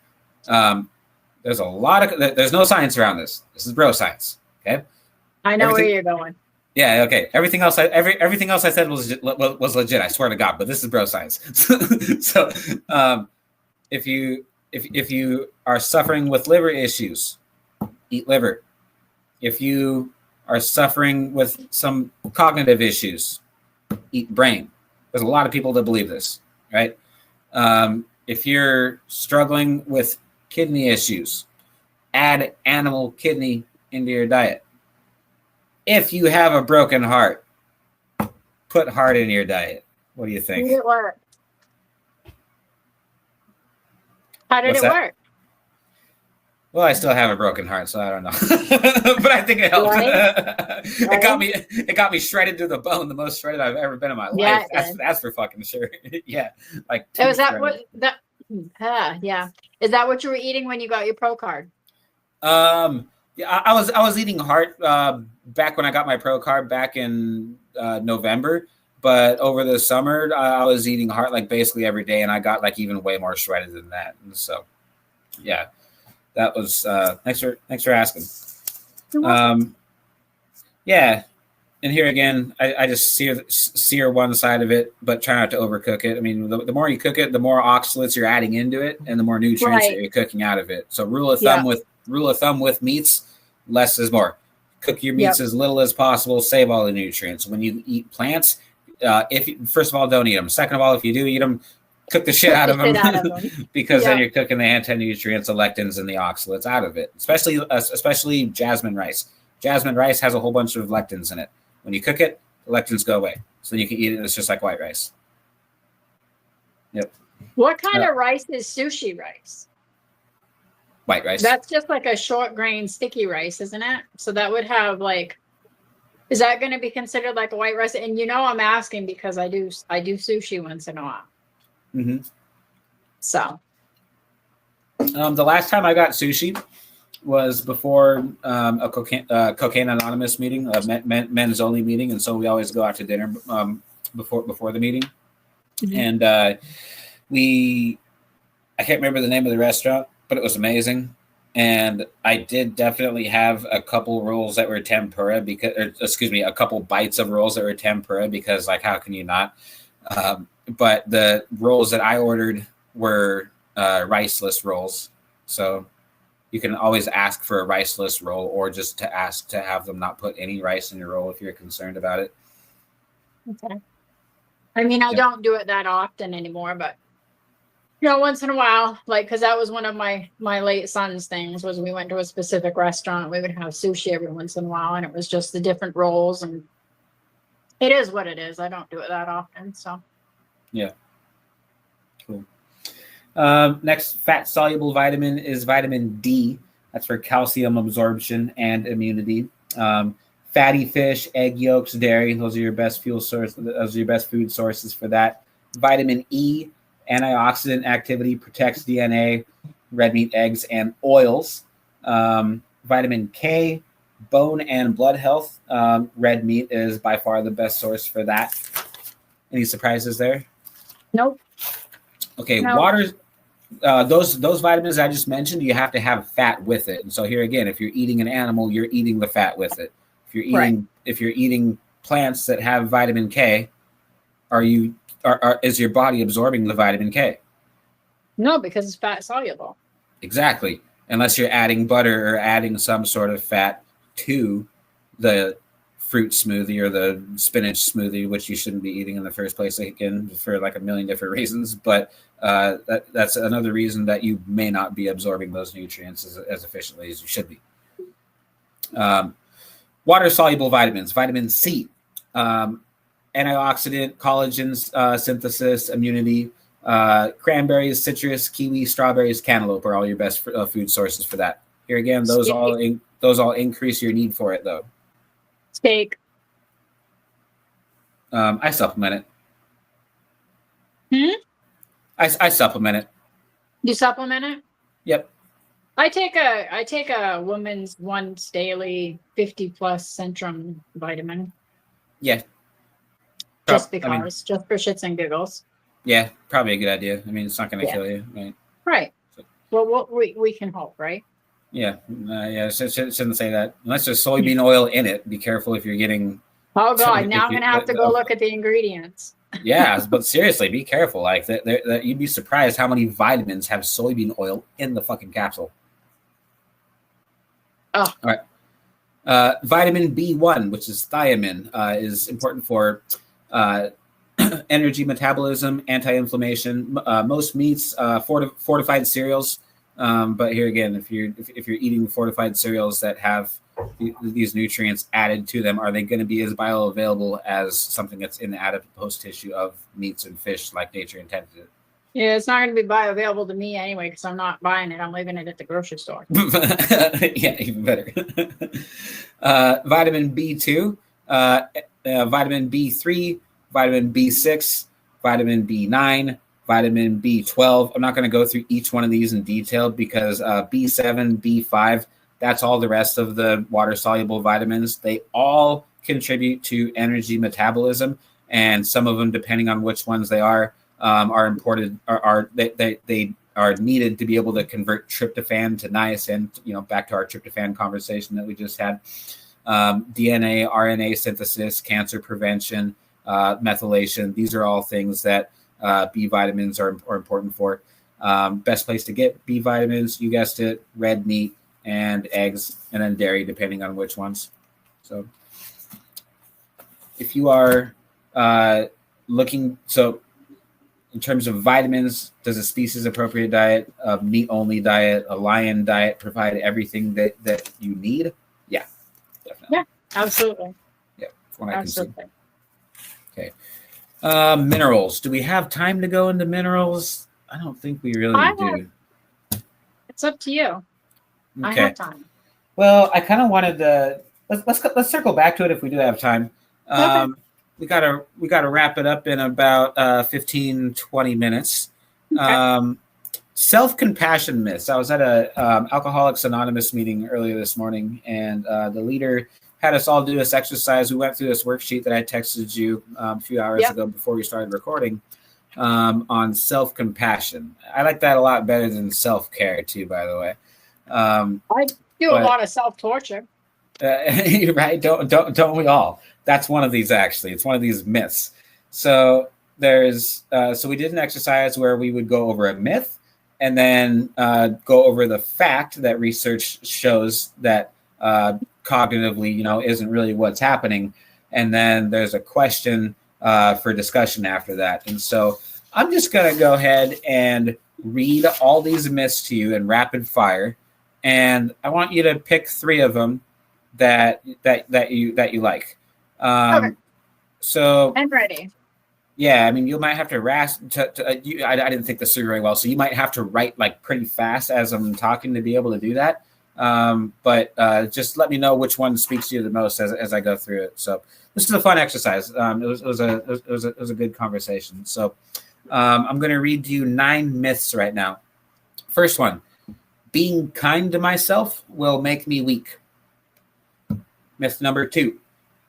Speaker 2: There's no science around this. This is bro science. Okay.
Speaker 1: I know where you're going.
Speaker 2: Yeah. Okay. Everything else I said was legit. I swear to God. But this is bro science. So, if you are suffering with liver issues, eat liver. If you are suffering with some cognitive issues, eat brain. There's a lot of people that believe this, right? If you're struggling with kidney issues, add animal kidney into your diet. If you have a broken heart, put heart in your diet. What do you think?
Speaker 1: How did it work? How did it work?
Speaker 2: Well, I still have a broken heart, so I don't know. But I think it helped.
Speaker 1: Right?
Speaker 2: It got me shredded to the bone, the most shredded I've ever been in my
Speaker 1: Yeah,
Speaker 2: life. That's for fucking sure. Yeah. Like
Speaker 1: Was that what that yeah. Is that what you were eating when you got your pro card?
Speaker 2: Yeah, I was eating heart back when I got my pro card back in November, but over the summer I was eating heart like basically every day, and I got like even way more shredded than that. And so, yeah, that was thanks for asking. Yeah, and here again, I just sear one side of it, but try not to overcook it. I mean, the more you cook it, the more oxalates you're adding into it, and the more nutrients that you're cooking out of it. So rule of thumb with meats, less is more. Cook your meats as little as possible. Save all the nutrients. When you eat plants, first of all, don't eat them. Second of all, if you do eat them, cook the shit out of them because then you're cooking the anti-nutrients, the lectins, and the oxalates out of it. Especially jasmine rice. Jasmine rice has a whole bunch of lectins in it. When you cook it, the lectins go away, so then you can eat it. It's just like white rice. Yep.
Speaker 1: What kind of rice is sushi rice?
Speaker 2: White rice.
Speaker 1: That's just like a short grain sticky rice, isn't it? So that would have like, is that going to be considered like a white rice? And I'm asking because I do sushi once in a while.
Speaker 2: Mm-hmm.
Speaker 1: So,
Speaker 2: the last time I got sushi was before a Cocaine Anonymous meeting, a men's only meeting, and so we always go out to dinner before the meeting, and I can't remember the name of the restaurant, but it was amazing. And I did definitely have a couple rolls that were tempura a couple bites of rolls that were tempura because, like, how can you not? But the rolls that I ordered were riceless rolls. So you can always ask for a riceless roll, or just to ask to have them not put any rice in your roll if you're concerned about it.
Speaker 1: Okay. I mean, I don't do it that often anymore, but once in a while, like, because that was one of my late son's things, was we went to a specific restaurant. We would have sushi every once in a while, and it was just the different rolls, and it is what it is. I don't do it that often, so. Yeah.
Speaker 2: Cool. Next fat soluble vitamin is vitamin D. That's for calcium absorption and immunity. Fatty fish, egg yolks, dairy. Those are your best fuel source. Those are your best food sources for that. Vitamin E, antioxidant activity, protects DNA, red meat, eggs, and oils. Vitamin K, bone and blood health. Red meat is by far the best source for that. Any surprises there?
Speaker 1: Nope.
Speaker 2: Okay, water. Those vitamins I just mentioned, you have to have fat with it. And so here again, if you're eating an animal, you're eating the fat with it. If you're eating plants that have vitamin K, is your body absorbing the vitamin K?
Speaker 1: No, because it's fat soluble.
Speaker 2: Exactly. Unless you're adding butter or adding some sort of fat to the fruit smoothie or the spinach smoothie, which you shouldn't be eating in the first place, again, for like a million different reasons. But that's another reason that you may not be absorbing those nutrients as efficiently as you should be. Water-soluble vitamins, vitamin C, antioxidant, collagen synthesis, immunity. Cranberries, citrus, kiwi, strawberries, cantaloupe are all your best food sources for that. Here again, those all increase your need for it, though.
Speaker 1: Steak.
Speaker 2: I supplement it. I supplement it.
Speaker 1: You supplement it?
Speaker 2: Yep.
Speaker 1: I take a woman's once daily 50+ Centrum vitamin.
Speaker 2: Yeah.
Speaker 1: Just because, just for shits and giggles.
Speaker 2: Yeah, probably a good idea. I mean, it's not going to kill you, right?
Speaker 1: Right. So, well, we can hope, right?
Speaker 2: Yeah. Shouldn't say that. Unless there's soybean oil in it. Be careful if you're getting.
Speaker 1: Oh God! Now I'm gonna have to go look at the ingredients.
Speaker 2: Yeah, but seriously, be careful. Like that, you'd be surprised how many vitamins have soybean oil in the fucking capsule.
Speaker 1: Oh.
Speaker 2: All right. Vitamin B1, which is thiamine, is important for energy metabolism, anti-inflammation. Most meats, fortified cereals. But here again, if you're eating fortified cereals that have these nutrients added to them, are they going to be as bioavailable as something that's in the adipose tissue of meats and fish like nature intended it?
Speaker 1: Yeah, it's not going to be bioavailable to me anyway because I'm not buying it. I'm leaving it at the grocery store.
Speaker 2: Yeah, even better. Vitamin B2, vitamin B3, vitamin B6, vitamin B9, vitamin B12. I'm not going to go through each one of these in detail because B7, B5, that's all the rest of the water-soluble vitamins. They all contribute to energy metabolism, and some of them, depending on which ones they are imported, they are needed to be able to convert tryptophan to niacin. Back to our tryptophan conversation that we just had. DNA, RNA synthesis, cancer prevention, methylation. These are all things that B vitamins are important for. Best place to get B vitamins, you guessed it, red meat and eggs, and then dairy, depending on which ones. So if you are looking, so in terms of vitamins, does a species appropriate diet, a meat only diet, a lion diet provide everything that you need? Yeah, definitely.
Speaker 1: Yeah, absolutely.
Speaker 2: Yeah, from what I can see. Okay. Minerals. Do we have time to go into minerals? I don't think we really do.
Speaker 1: It's up to you.
Speaker 2: Okay.
Speaker 1: I have time.
Speaker 2: Well, I kind of wanted to let's circle back to it if we do have time.
Speaker 1: Okay.
Speaker 2: We gotta wrap it up in about 15, 20 minutes. Okay. Self-compassion myths. I was at a Alcoholics Anonymous meeting earlier this morning, and the leader had us all do this exercise. We went through this worksheet that I texted you a few hours ago before we started recording on self-compassion. I like that a lot better than self-care too, by the way.
Speaker 1: I do a lot of self-torture.
Speaker 2: Right? Don't we all? That's one of these, actually. It's one of these myths. So there's so we did an exercise where we would go over a myth and then go over the fact that research shows that cognitively, isn't really what's happening. And then there's a question for discussion after that. And so I'm just going to go ahead and read all these myths to you in rapid fire. And I want you to pick 3 of them that you like.
Speaker 1: Okay.
Speaker 2: So
Speaker 1: I'm ready.
Speaker 2: Yeah, I mean, you might have to I didn't think this through very well, so you might have to write like pretty fast as I'm talking to be able to do that. But just let me know which one speaks to you the most as I go through it. So this is a fun exercise. It was a good conversation. So I'm going to read to you 9 myths right now. First one: being kind to myself will make me weak. Myth number 2: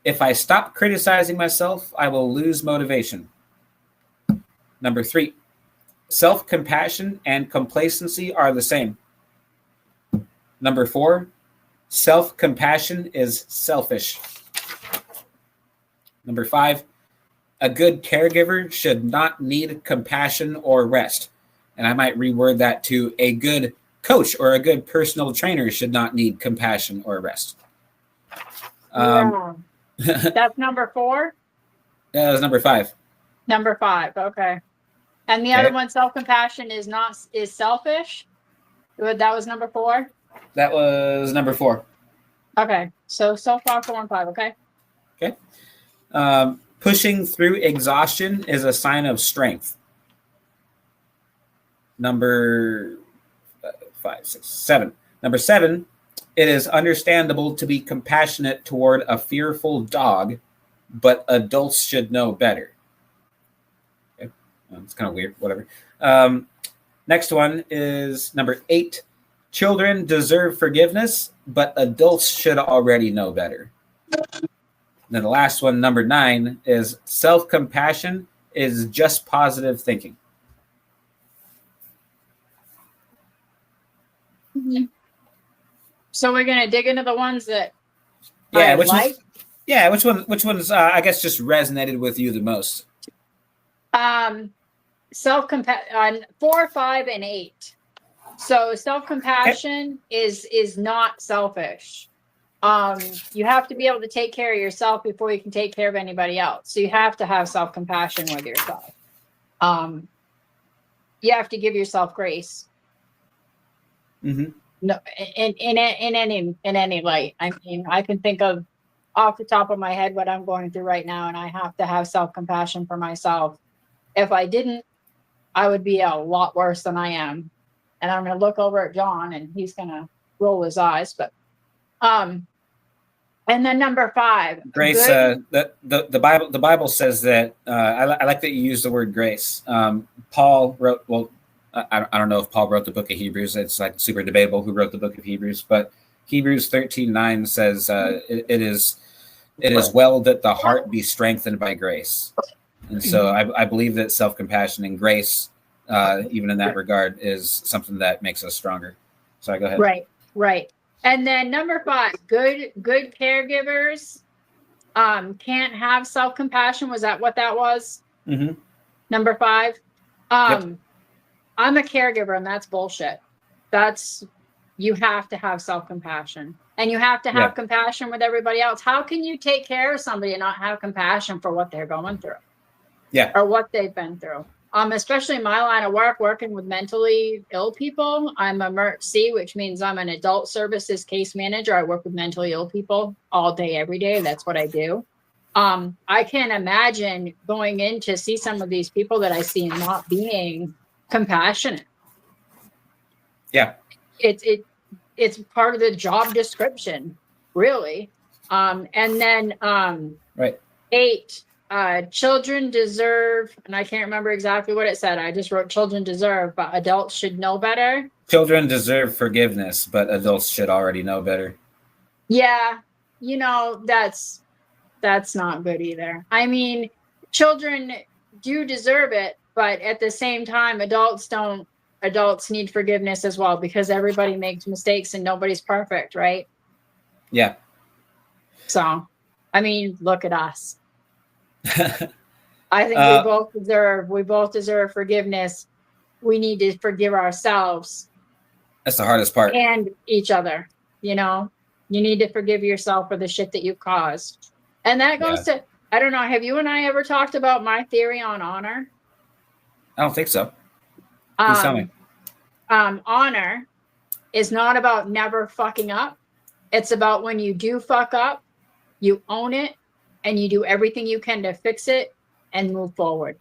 Speaker 2: if I stop criticizing myself, I will lose motivation. Number 3: self-compassion and complacency are the same. Number 4: self-compassion is selfish. Number 5: a good caregiver should not need compassion or rest. And I might reword that to: a good coach or a good personal trainer should not need compassion or rest.
Speaker 1: That's number 4?
Speaker 2: Yeah, that was number 5.
Speaker 1: Number 5, okay. And the other one, self-compassion is selfish? That was number 4?
Speaker 2: That was number 4.
Speaker 1: Okay, so far 4 and 5, okay?
Speaker 2: Okay. Pushing through exhaustion is a sign of strength. Number 5, 6, 7. Number 7: it is understandable to be compassionate toward a fearful dog, but adults should know better. Okay. It's kind of weird, whatever. Next one is number 8. Children deserve forgiveness, but adults should already know better. And then the last one, number 9, is self-compassion is just positive thinking.
Speaker 1: Mm-hmm. So we're gonna dig into the ones that
Speaker 2: which ones I guess just resonated with you the most?
Speaker 1: Self-compassion on 4, 5, and 8. So self-compassion is not selfish. You have to be able to take care of yourself before you can take care of anybody else. So you have to have self-compassion with yourself. You have to give yourself grace.
Speaker 2: Mm-hmm.
Speaker 1: No, in any light. I mean, I can think of off the top of my head what I'm going through right now, and I have to have self-compassion for myself. If I didn't, I would be a lot worse than I am. And I'm going to look over at John, and he's going to roll his eyes. But, and then number 5,
Speaker 2: grace. The Bible says that. I like that you use the word grace. Paul wrote. Well, I don't know if Paul wrote the book of Hebrews. It's like super debatable who wrote the book of Hebrews, but Hebrews 13:9 says it is well that the heart be strengthened by grace. And so I believe that self-compassion and grace, even in that regard, is something that makes us stronger. Sorry, go ahead.
Speaker 1: Right. And then number 5, good caregivers can't have self-compassion. Was that what that was?
Speaker 2: Mm-hmm.
Speaker 1: Number 5.
Speaker 2: Yep.
Speaker 1: I'm a caregiver, and that's bullshit. You have to have self-compassion, and you have to have compassion with everybody else. How can you take care of somebody and not have compassion for what they're going through?
Speaker 2: Yeah.
Speaker 1: Or what they've been through. Especially in my line of work, working with mentally ill people. I'm a MERT-C, which means I'm an adult services case manager. I work with mentally ill people all day, every day. That's what I do. I can't imagine going in to see some of these people that I see and not being compassionate.
Speaker 2: Yeah.
Speaker 1: It's part of the job description, really. And then
Speaker 2: right.
Speaker 1: 8, children deserve, and I can't remember exactly what it said. I just wrote children deserve, but adults should know better.
Speaker 2: Children deserve forgiveness, but adults should already know better.
Speaker 1: Yeah, that's not good either. I mean, children do deserve it, but at the same time, adults need forgiveness as well, because everybody makes mistakes and nobody's perfect, right?
Speaker 2: Yeah.
Speaker 1: So, I mean, look at us. I think we both deserve forgiveness. We need to forgive ourselves.
Speaker 2: That's the hardest part.
Speaker 1: And each other. You need to forgive yourself for the shit that you've caused. And that goes to, I don't know, have you and I ever talked about my theory on honor?
Speaker 2: I don't think so. Please tell me.
Speaker 1: Honor is not about never fucking up. It's about when you do fuck up, you own it, and you do everything you can to fix it and move forward.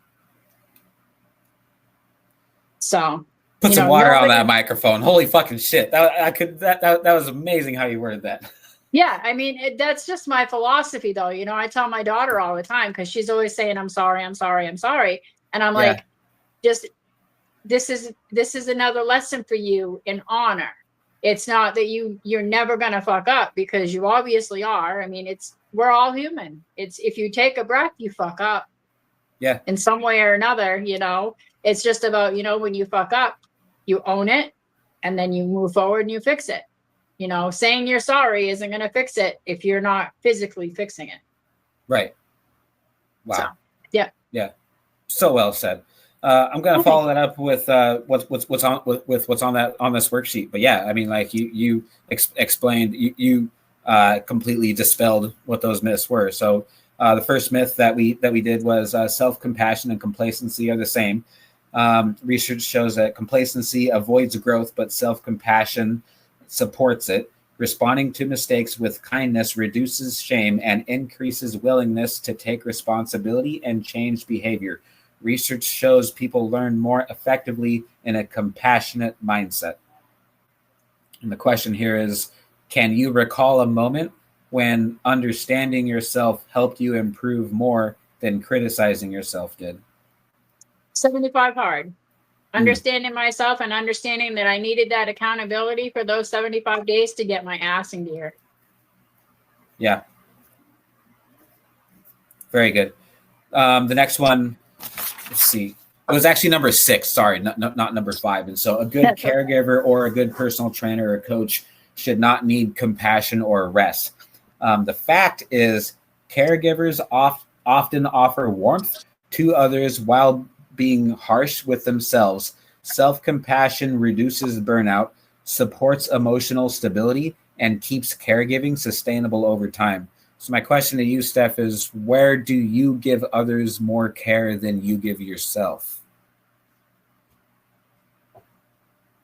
Speaker 1: So
Speaker 2: put some water on that microphone. Holy fucking shit. That was amazing how you worded that.
Speaker 1: Yeah, I mean, that's just my philosophy, though. I tell my daughter all the time, because she's always saying, I'm sorry. And I'm like, this is another lesson for you in honor. It's not that you're never going to fuck up, because you obviously are. I mean, we're all human. It's if you take a breath, you fuck up.
Speaker 2: Yeah.
Speaker 1: In some way or another, it's just about, when you fuck up, you own it, and then you move forward and you fix it. Saying you're sorry isn't going to fix it if you're not physically fixing it.
Speaker 2: Right. Wow.
Speaker 1: So, yeah.
Speaker 2: Yeah. So well said. I'm going to follow that up with what's on this worksheet. But yeah, I mean, like you explained, you completely dispelled what those myths were. So the first myth that we did was self-compassion and complacency are the same. Research shows that complacency avoids growth, but self-compassion supports it. Responding to mistakes with kindness reduces shame and increases willingness to take responsibility and change behavior. Research shows people learn more effectively in a compassionate mindset. And the question here is, can you recall a moment when understanding yourself helped you improve more than criticizing yourself did?
Speaker 1: 75 hard. understanding myself and understanding that I needed that accountability for those 75 days to get my ass in gear.
Speaker 2: Yeah. Very good. The next one, let's see. It was actually number 6. Sorry, not number 5. And so a good caregiver or a good personal trainer or coach should not need compassion or rest. The fact is, caregivers often offer warmth to others while being harsh with themselves. Self-compassion reduces burnout, supports emotional stability, and keeps caregiving sustainable over time. So my question to you, Stef, is where do you give others more care than you give yourself?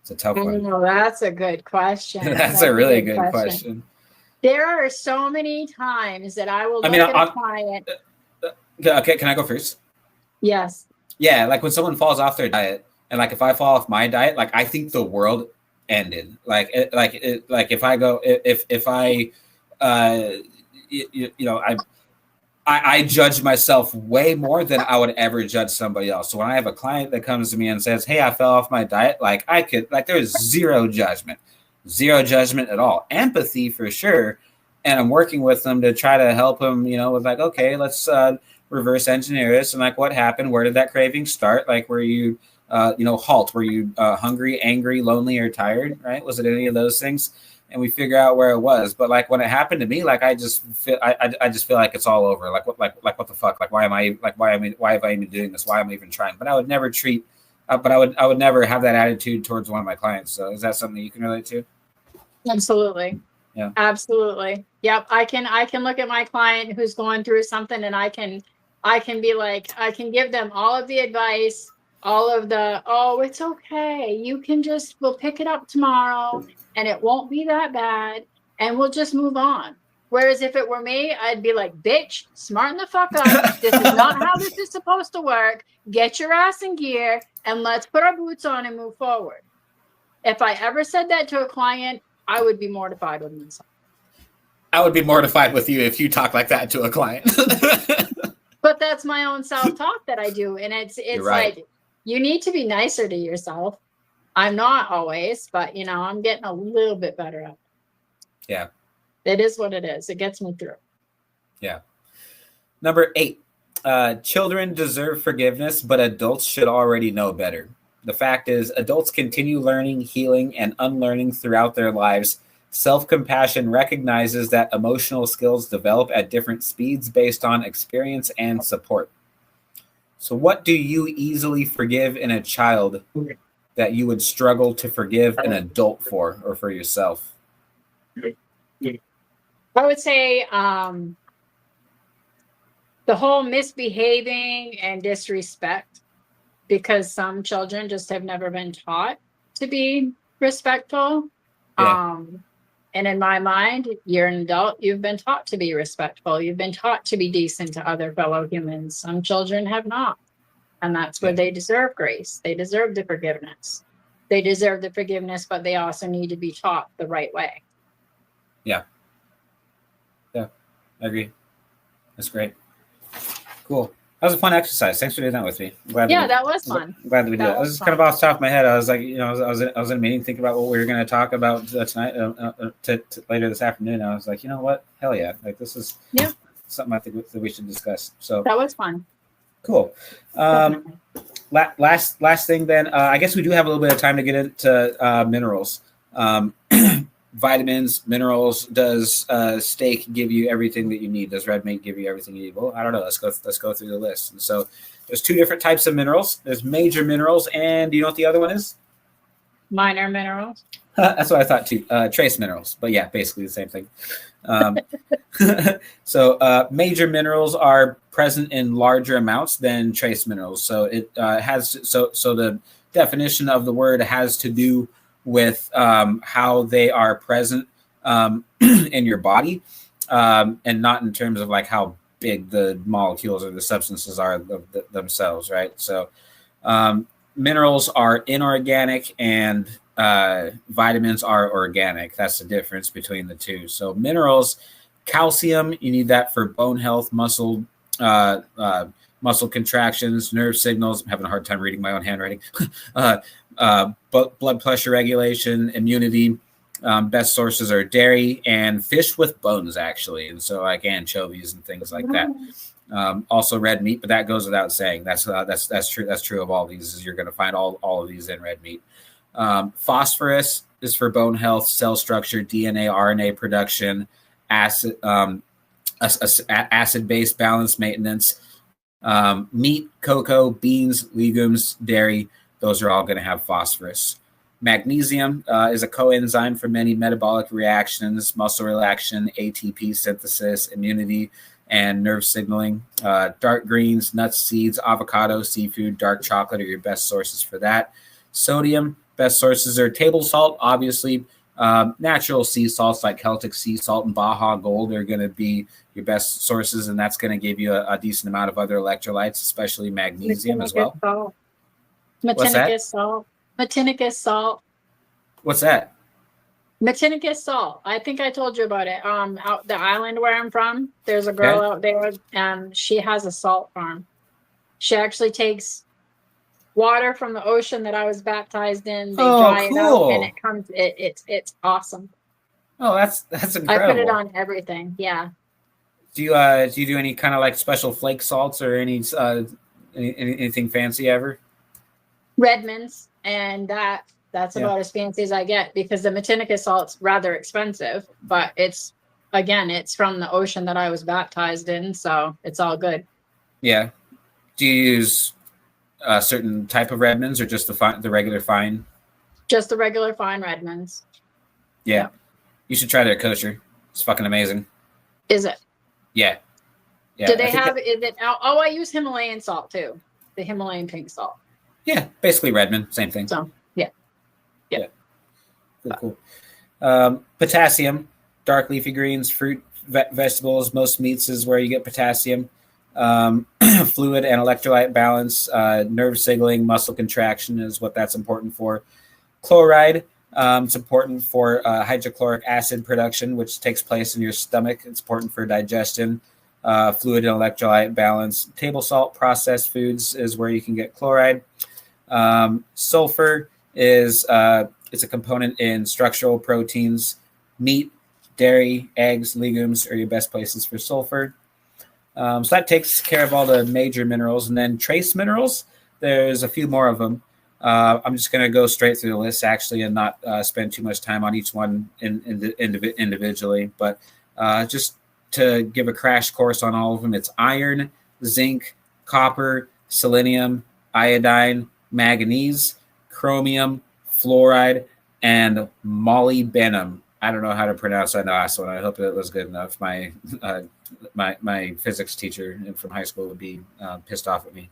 Speaker 2: It's a tough one.
Speaker 1: Oh, that's a good question.
Speaker 2: That's a really good question.
Speaker 1: There are so many times that I will look at a client.
Speaker 2: Okay, can I go first?
Speaker 1: Yes.
Speaker 2: Yeah, like when someone falls off their diet, and like if I fall off my diet, like I think the world ended. If I judge myself way more than I would ever judge somebody else. So when I have a client that comes to me and says, "Hey, I fell off my diet," there's zero judgment at all. Empathy for sure. And I'm working with them to try to help them, with like, okay, let's reverse engineer this. And like, what happened? Where did that craving start? Like, were you, halt? Were you hungry, angry, lonely, or tired? Right? Was it any of those things? And we figure out where it was. But like when it happened to me, like I just feel like it's all over. Like what the fuck? Like why have I even doing this? Why am I even trying? But I would never I would never have that attitude towards one of my clients. So is that something you can relate to?
Speaker 1: Absolutely.
Speaker 2: Yeah.
Speaker 1: Absolutely. Yep. I can look at my client who's going through something, and I can be like, I can give them all of the advice, all of the, oh, it's okay. We'll pick it up tomorrow and it won't be that bad and we'll just move on. Whereas if it were me, I'd be like, bitch, smarten the fuck up. This is not how this is supposed to work. Get your ass in gear and let's put our boots on and move forward. If I ever said that to a client, I would be mortified with myself.
Speaker 2: I would be mortified with you if you talk like that to a client.
Speaker 1: But that's my own self-talk that I do. And it's
Speaker 2: right.
Speaker 1: Like, you need to be nicer to yourself. I'm not always, but I'm getting a little bit better at it.
Speaker 2: Yeah.
Speaker 1: It is what it is. It gets me through.
Speaker 2: Yeah. Number 8, children deserve forgiveness, but adults should already know better. The fact is, adults continue learning, healing, and unlearning throughout their lives. Self-compassion recognizes that emotional skills develop at different speeds based on experience and support. So what do you easily forgive in a child that you would struggle to forgive an adult for, or for yourself?
Speaker 1: I would say the whole misbehaving and disrespect, because some children just have never been taught to be respectful.
Speaker 2: Yeah.
Speaker 1: And in my mind, you're an adult, you've been taught to be respectful. You've been taught to be decent to other fellow humans. Some children have not. And that's where they deserve grace. They deserve the forgiveness. They deserve the forgiveness, but they also need to be taught the right way.
Speaker 2: Yeah. Yeah, I agree. That's great. Cool. That was a fun exercise. Thanks for doing that with me.
Speaker 1: That was fun.
Speaker 2: I'm glad that we did it. I was just kind of off the top of my head. I was like, I was in a meeting thinking about what we were going to talk about tonight, later this afternoon. I was like, you know what? Hell yeah! Like this is something I think that we should discuss. So
Speaker 1: that was fun.
Speaker 2: Cool. Last thing then. I guess we do have a little bit of time to get into minerals. Vitamins, minerals. Does steak give you everything that you need? Does red meat give you everything you need? Well, I don't know. Let's go through the list. And so there's 2 different types of minerals. There's major minerals, and do you know what the other one is?
Speaker 1: Minor minerals.
Speaker 2: That's what I thought too. Trace minerals, but yeah, basically the same thing. So major minerals are present in larger amounts than trace minerals. So it has so the definition of the word has to do with how they are present in your body, and not in terms of like how big the molecules or the substances are themselves, right? So minerals are inorganic and vitamins are organic. That's the difference between the two. So minerals, calcium, you need that for bone health, muscle muscle contractions, nerve signals. I'm having a hard time reading my own handwriting. Blood pressure regulation, immunity. Best sources are dairy and fish with bones, actually, and so like anchovies and things like that. Also red meat, but that goes without saying. That's true. That's true of all these. Is you're going to find all of these in red meat. Phosphorus is for bone health, cell structure, DNA, RNA production, acid-base balance maintenance. Meat, cocoa, beans, legumes, dairy, those are all going to have phosphorus. Magnesium is a coenzyme for many metabolic reactions, muscle relaxation, ATP synthesis, immunity, and nerve signaling. Dark greens, nuts, seeds, avocado, seafood, dark chocolate are your best sources for that. Sodium, best sources are table salt, obviously. Natural sea salts like Celtic sea salt and Baja Gold are going to be your best sources, and that's going to give you a decent amount of other electrolytes, especially magnesium as well.
Speaker 1: Metinicus salt. Metinicus salt.
Speaker 2: What's that?
Speaker 1: Metinicus salt. I think I told you about it. Out the island where I'm from, there's a girl out there, and she has a salt farm. She actually takes water from the ocean that I was baptized in. They dry it out, and it comes. It's awesome.
Speaker 2: Oh, that's incredible.
Speaker 1: I put it on everything. Yeah.
Speaker 2: Do you do any kind of like special flake salts or anything fancy ever?
Speaker 1: Redmond's, and that's about as fancy as I get, because the Metinicus salt's rather expensive, but it's from the ocean that I was baptized in, so it's all good. Yeah.
Speaker 2: Do you use a certain type of Redmond's or just the regular fine?
Speaker 1: Just the regular fine Redmond's.
Speaker 2: Yeah. You should try their kosher. It's fucking amazing.
Speaker 1: Is it?
Speaker 2: Yeah.
Speaker 1: Do they have I use Himalayan salt too. The Himalayan pink salt.
Speaker 2: Yeah, basically Redmond, same thing.
Speaker 1: So yeah.
Speaker 2: Cool. Potassium, dark leafy greens, fruit, vegetables, most meats is where you get potassium. Fluid and electrolyte balance, nerve signaling, muscle contraction is what that's important for. Chloride, it's important for hydrochloric acid production, which takes place in your stomach. It's important for digestion. Fluid and electrolyte balance. Table salt, processed foods is where you can get chloride. Sulfur is it's a component in structural proteins. Meat, dairy, eggs, legumes are your best places for sulfur. So that takes care of all the major minerals. And then trace minerals, there's a few more of them. I'm just going to go straight through the list, actually, and not spend too much time on each one individually. But just to give a crash course on all of them, it's iron, zinc, copper, selenium, iodine, manganese, chromium, fluoride, and molybdenum. I don't know how to pronounce that last one. I hope it was good enough. My physics teacher from high school would be pissed off at me.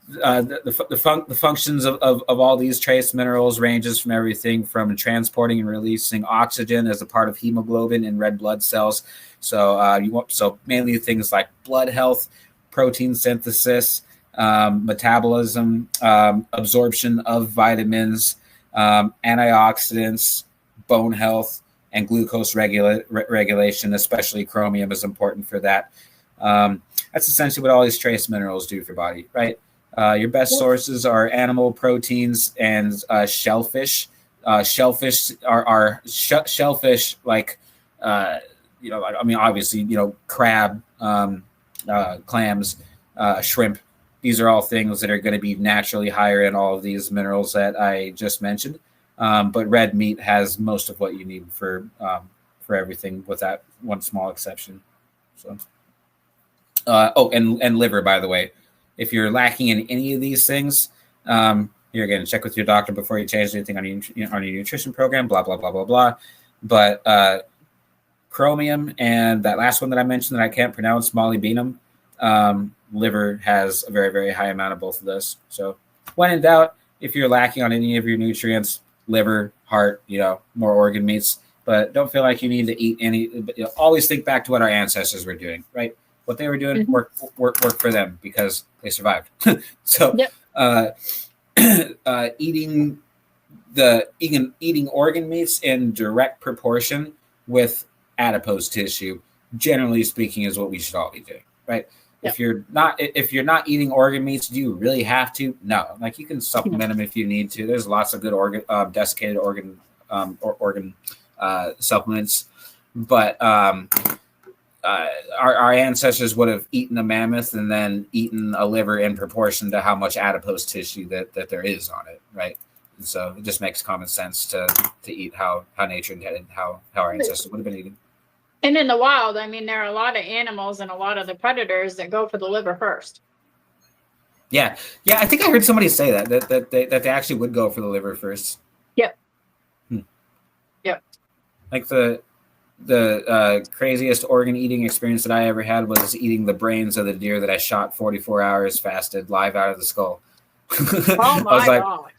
Speaker 2: The functions of all these trace minerals ranges from everything from transporting and releasing oxygen as a part of hemoglobin in red blood cells. So mainly things like blood health, protein synthesis, metabolism, absorption of vitamins, antioxidants, bone health, and glucose regulation, especially chromium is important for that. That's essentially what all these trace minerals do for body, right? Your best sources are animal proteins and shellfish. Shellfish are shellfish, like, obviously, crab, clams, shrimp. These are all things that are going to be naturally higher in all of these minerals that I just mentioned. But red meat has most of what you need for everything, with that one small exception. So, and liver, by the way. If you're lacking in any of these things, you're going to check with your doctor before you change anything on your nutrition program, blah, blah, blah, blah, blah. But chromium and that last one that I mentioned that I can't pronounce, molybdenum, liver has a very, very high amount of both of those. So when in doubt, if you're lacking on any of your nutrients, liver, heart, more organ meats, but don't feel like you need to eat any. Always think back to what our ancestors were doing, right? What they were doing worked for them because they survived. So eating organ meats in direct proportion with adipose tissue, generally speaking, is what we should all be doing, right? If you're not eating organ meats, do you really have to? No. Like, you can supplement them if you need to. There's lots of good desiccated organ supplements, but our ancestors would have eaten a mammoth and then eaten a liver in proportion to how much adipose tissue that there is on it, right? And so it just makes common sense to eat how nature intended, how our ancestors would have been eating.
Speaker 1: And in the wild, I mean, there are a lot of animals and a lot of the predators that go for the liver first.
Speaker 2: Yeah. I think I heard somebody say that they actually would go for the liver first.
Speaker 1: Yep.
Speaker 2: Yep. Like the craziest organ eating experience that I ever had was eating the brains of the deer that I shot 44 hours fasted live out of the skull.
Speaker 1: Oh my God.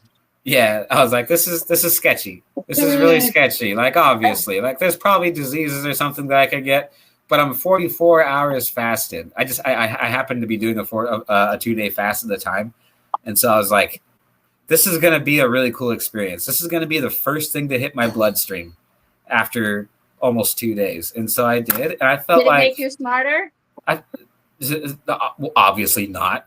Speaker 2: Yeah, I was like, this is sketchy. This is really sketchy. Like, obviously, like, there's probably diseases or something that I could get, but I'm 44 hours fasted. I happened to be doing a 2-day fast at the time, and so I was like, this is gonna be a really cool experience. This is gonna be the first thing to hit my bloodstream after almost 2 days, and so I did, and I felt
Speaker 1: did it
Speaker 2: like
Speaker 1: make you smarter?
Speaker 2: Well, obviously not.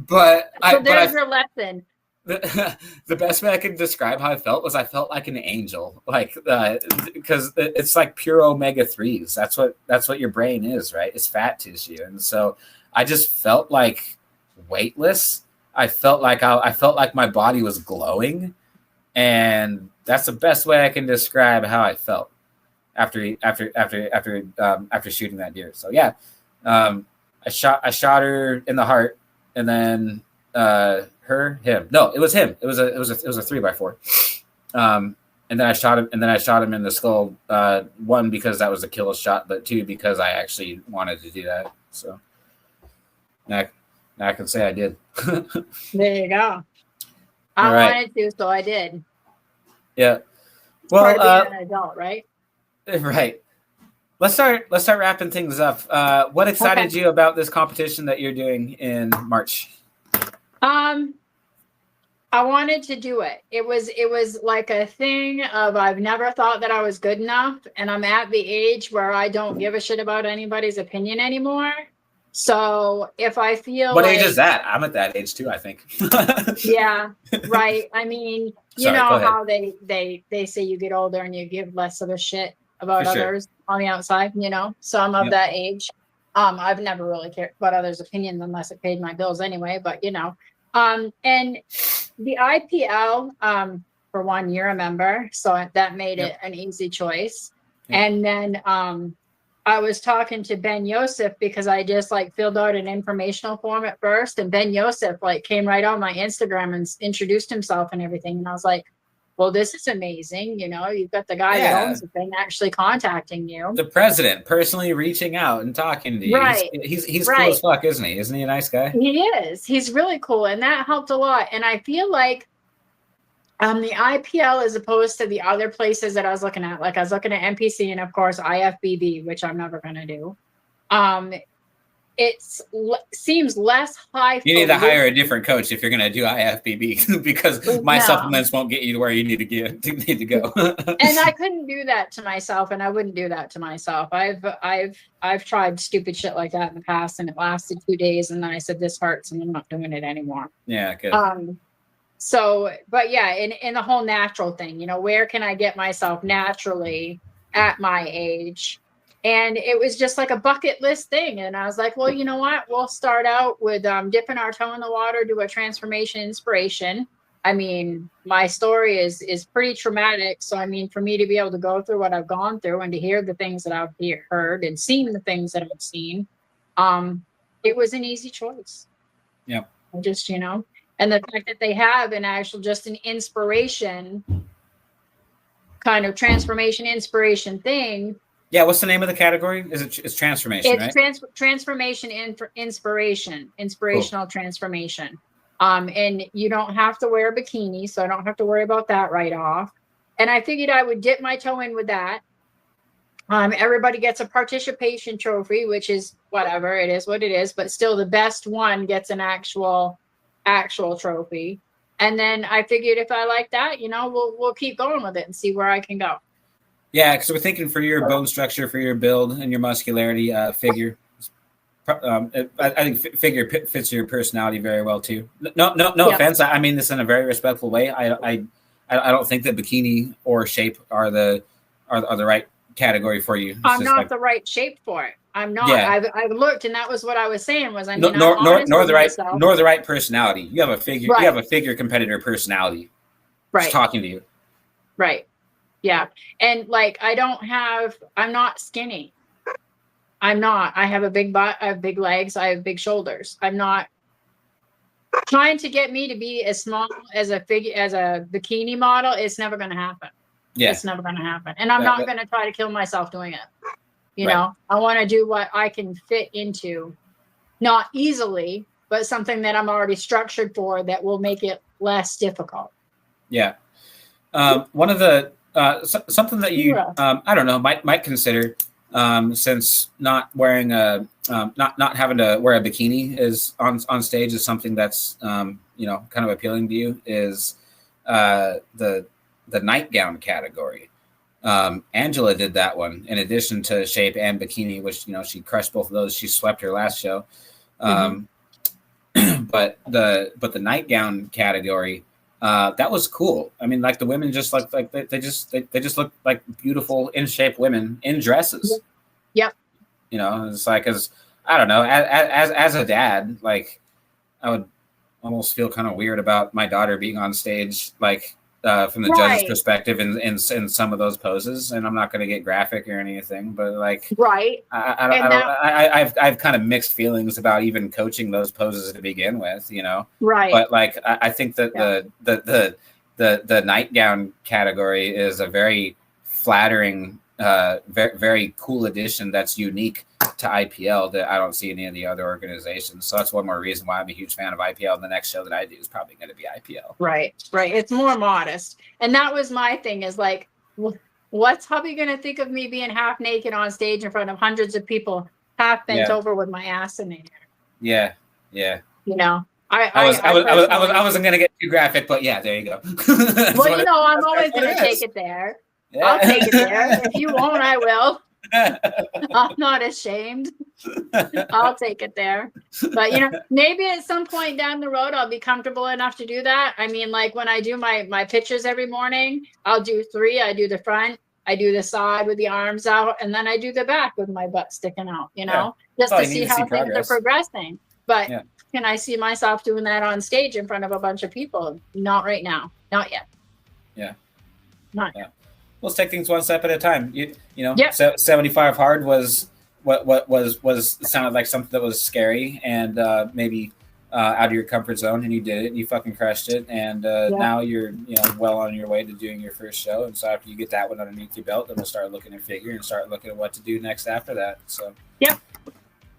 Speaker 2: but
Speaker 1: there's your lesson.
Speaker 2: The best way I can describe how I felt was I felt like an angel, like because it's like pure omega-3s. That's what your brain is, right? It's fat tissue, and so I just felt like weightless. I felt like my body was glowing, and that's the best way I can describe how I felt after shooting that deer. So yeah, I shot her in the heart, and then him. No, it was him. It was a 3x4. And then I shot him in the skull. One, because that was a kill shot, but two, because I actually wanted to do that. So now I can say I did.
Speaker 1: There you go. I wanted to, so I did.
Speaker 2: Yeah.
Speaker 1: Well, part of being an adult, right?
Speaker 2: Right. Let's start wrapping things up. What excited you about this competition that you're doing in March?
Speaker 1: I wanted to do it. It was like a thing of, I've never thought that I was good enough, and I'm at the age where I don't give a shit about anybody's opinion anymore. So if I feel
Speaker 2: what age is that? I'm at that age too, I think.
Speaker 1: Yeah, right. I mean, you know how they say you get older and you give less of a shit about others on the outside, you know? So I'm of that age. I've never really cared about others' opinions unless it paid my bills anyway, but you know. And the IPL, for one, you're a member, so that made it an easy choice. And then I was talking to Ben Yosef because I just like filled out an informational form at first, and Ben Yosef like came right on my Instagram and introduced himself and everything. And I was like, well, this is amazing. You know, you've got the guy that owns the thing actually contacting you.
Speaker 2: The president personally reaching out and talking to you. Right. He's cool as fuck, isn't he? Isn't he a nice guy?
Speaker 1: He is. He's really cool. And that helped a lot. And I feel like the IPL, as opposed to the other places that I was looking at, like I was looking at NPC and of course IFBB, which I'm never going to do. It seems less high.
Speaker 2: You need to hire a different coach if you're going to do IFBB because my supplements won't get you to where you need to go.
Speaker 1: And I couldn't do that to myself, and I wouldn't do that to myself. I've tried stupid shit like that in the past, and it lasted 2 days, and then I said, this hurts, and I'm not doing it anymore.
Speaker 2: Yeah, good.
Speaker 1: So, but yeah, in the whole natural thing, you know, where can I get myself naturally at my age? And it was just like a bucket list thing. And I was like, well, you know what? We'll start out with dipping our toe in the water, do a transformation inspiration. I mean, my story is pretty traumatic. So, I mean, for me to be able to go through what I've gone through and to hear the things that I've heard and seen the things that I've seen, it was an easy choice.
Speaker 2: Yeah.
Speaker 1: Just, you know, and the fact that they have an actual, just an inspiration kind of transformation inspiration thing.
Speaker 2: Yeah, what's the name of the category? It's transformation,
Speaker 1: right? Transformation inspiration, inspirational transformation. And you don't have to wear a bikini, so I don't have to worry about that right off. And I figured I would dip my toe in with that. Everybody gets a participation trophy, which is whatever, it is what it is, but still the best one gets an actual trophy. And then I figured if I like that, you know, we'll keep going with it and see where I can go.
Speaker 2: Yeah, because we're thinking for your bone structure, for your build and your muscularity, figure. I think figure fits your personality very well too. No offense. I mean this in a very respectful way. I don't think that bikini or shape are the right category for you.
Speaker 1: I'm not the right shape for it. I'm not.
Speaker 2: Yeah.
Speaker 1: I've looked, and that was what I was saying. Was
Speaker 2: nor the right personality. You have a figure. Right. You have a figure competitor personality.
Speaker 1: Right.
Speaker 2: Just talking to you.
Speaker 1: Right. Yeah. And like I'm not skinny. I'm not. I have a big butt. I have big legs. I have big shoulders. I'm not trying to get me to be as small as a bikini model. It's never going to happen. Yeah. It's never going to happen. And I'm not going to try to kill myself doing it. You know, I want to do what I can fit into, not easily, but something that I'm already structured for that will make it less difficult.
Speaker 2: Yeah. One of the, something that you, I don't know, might consider, since not wearing not having to wear a bikini is on stage is something that's, you know, kind of appealing to you is, the nightgown category. Angela did that one in addition to shape and bikini, which, you know, she crushed both of those. She swept her last show. But the nightgown category, that was cool. I mean, like the women just look like they just look like beautiful in shape women in dresses.
Speaker 1: Yep.
Speaker 2: You know, it's like, as I don't know, as a dad, like I would almost feel kind of weird about my daughter being on stage, like, from the judge's perspective in some of those poses, and I'm not going to get graphic or anything, but like, I've kind of mixed feelings about even coaching those poses to begin with, you know, but like, I think that the nightgown category is a very flattering, very, very cool addition that's unique to IPL that I don't see in any of the other organizations. So that's one more reason why I'm a huge fan of IPL. And the next show that I do is probably going to be IPL.
Speaker 1: Right. It's more modest. And that was my thing, is like, what's hubby going to think of me being half naked on stage in front of hundreds of people, half bent over with my ass in the air?
Speaker 2: Yeah.
Speaker 1: You know,
Speaker 2: I wasn't going to get too graphic, but yeah, there you go.
Speaker 1: Well, you know, I'm always going to take it there. Yeah. I'll take it there. If you won't, I will. I'm not ashamed. I'll take it there. But, you know, maybe at some point down the road, I'll be comfortable enough to do that. I mean, like when I do my pictures every morning, I'll do 3. I do the front, I do the side with the arms out, and then I do the back with my butt sticking out, you know, just to see how things are progressing. But can I see myself doing that on stage in front of a bunch of people? Not right now. Not yet.
Speaker 2: Yeah.
Speaker 1: Not yet.
Speaker 2: Let's take things one step at a time. You know, 75 hard was sounded like something that was scary and maybe out of your comfort zone, and you did it and you fucking crushed it. And now you're, you know, well on your way to doing your first show. And so after you get that one underneath your belt, then we'll start looking at figure and start looking at what to do next after that. So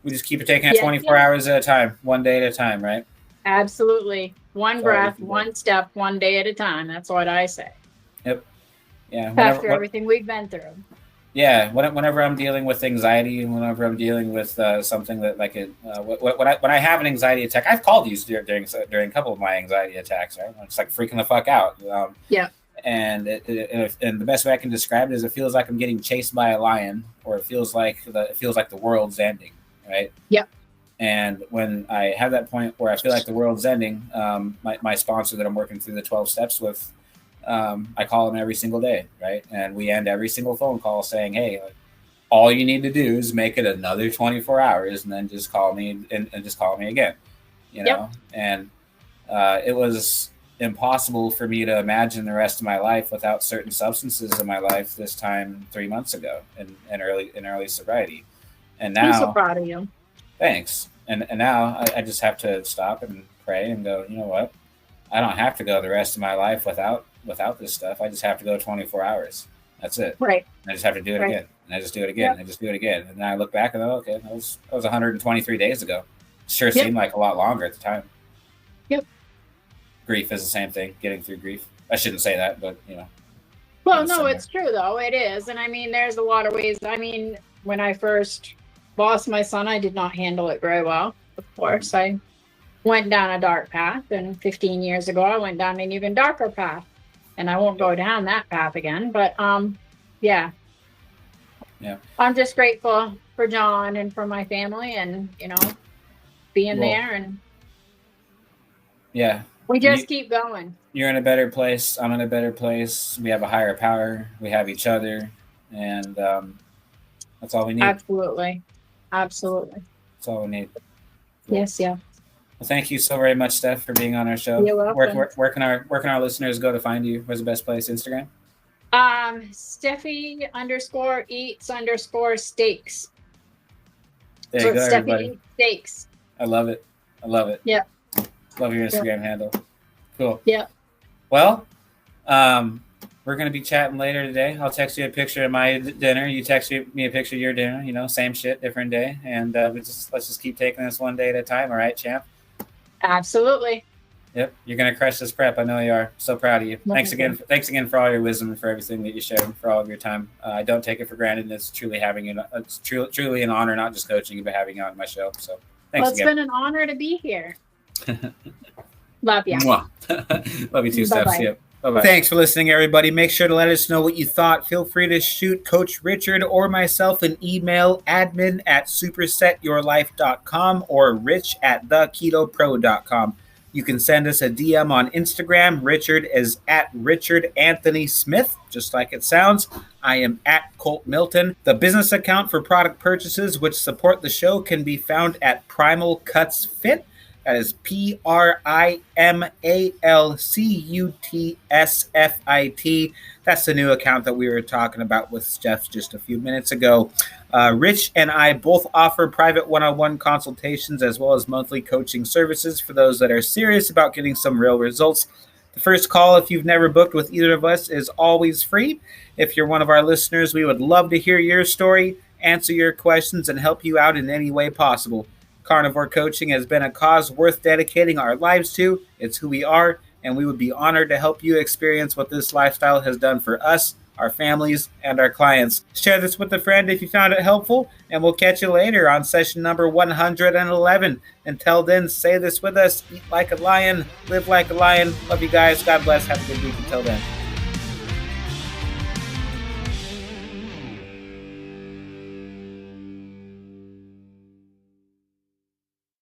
Speaker 2: we just keep it taking it 24 hours at a time, one day at a time, right?
Speaker 1: Absolutely. One breath, one step, one day at a time. That's what I say.
Speaker 2: Yep. Yeah.
Speaker 1: After everything we've been through.
Speaker 2: Yeah. Whenever I'm dealing with anxiety, and whenever I'm dealing with something that like it, when I have an anxiety attack, I've called you during a couple of my anxiety attacks. Right? I'm just like freaking the fuck out. And and the best way I can describe it is it feels like I'm getting chased by a lion, or it feels like the world's ending. Right.
Speaker 1: Yep.
Speaker 2: And when I have that point where I feel like the world's ending, my sponsor that I'm working through the 12 steps with, I call him every single day, right? And we end every single phone call saying, hey, all you need to do is make it another 24 hours and then just call me and just call me again, you know? And it was impossible for me to imagine the rest of my life without certain substances in my life this time 3 months ago in early sobriety. And now,
Speaker 1: I'm so proud of you.
Speaker 2: Thanks. And now I just have to stop and pray and go, you know what? I don't have to go the rest of my life without this stuff. I just have to go 24 hours. That's it.
Speaker 1: Right.
Speaker 2: I just have to do it again. And I just do it again. I just do it again. And then I look back and go, okay, that was 123 days ago. Sure seemed like a lot longer at the time.
Speaker 1: Yep.
Speaker 2: Grief is the same thing, getting through grief. I shouldn't say that, but you know.
Speaker 1: Well, no, it's true though. It is. And I mean, there's a lot of ways. I mean, when I first lost my son, I did not handle it very well. Of course, I went down a dark path, and 15 years ago, I went down an even darker path. And I won't go down that path again. But
Speaker 2: Yeah.
Speaker 1: I'm just grateful for John and for my family and, you know, being there, and
Speaker 2: yeah,
Speaker 1: we just keep going.
Speaker 2: You're in a better place. I'm in a better place. We have a higher power. We have each other, and that's all we need.
Speaker 1: Absolutely.
Speaker 2: That's all we need.
Speaker 1: Cool. Yes, yeah.
Speaker 2: Well, thank you so very much, Stef, for being on our show.
Speaker 1: You're welcome.
Speaker 2: Where can our listeners go to find you? Where's the best place? Instagram?
Speaker 1: Steffi_eats_steaks.
Speaker 2: There you go,
Speaker 1: Steffi
Speaker 2: everybody.
Speaker 1: Eats Steaks.
Speaker 2: I love it.
Speaker 1: Yep.
Speaker 2: Love your Instagram handle. Cool.
Speaker 1: Yep.
Speaker 2: Well, we're going to be chatting later today. I'll text you a picture of my dinner. You text me a picture of your dinner. You know, same shit, different day. And let's just keep taking this one day at a time. All right, champ?
Speaker 1: Absolutely.
Speaker 2: Yep. You're going to crush this prep. I know you are. So proud of you. Thanks again for all your wisdom and for everything that you shared and for all of your time. I don't take it for granted. It's truly truly an honor, not just coaching you, but having you on my show. So thanks again.
Speaker 1: It's been an honor to be here. Love you.
Speaker 2: Love you too, Steph. See you. Bye-bye. Thanks for listening, everybody. Make sure to let us know what you thought. Feel free to shoot Coach Richard or myself an email, admin@supersetyourlife.com or rich@theketopro.com. You can send us a DM on Instagram. Richard is @RichardAnthonySmith, just like it sounds. I am @ColtMilton. The business account for product purchases which support the show can be found at primalcutsfit. That is PRIMALCUTSFIT. That's the new account that we were talking about with Steph just a few minutes ago. Rich and I both offer private one-on-one consultations as well as monthly coaching services for those that are serious about getting some real results. The first call, if you've never booked with either of us, is always free. If you're one of our listeners, we would love to hear your story, answer your questions, and help you out in any way possible. Carnivore coaching has been a cause worth dedicating our lives to. It's who we are, and we would be honored to help you experience what this lifestyle has done for us, our families, and our clients. Share this with a friend if you found it helpful, and we'll catch you later on session number 111. Until then, say this with us: eat like a lion, live like a lion. Love you guys. God bless. Have a good week until then.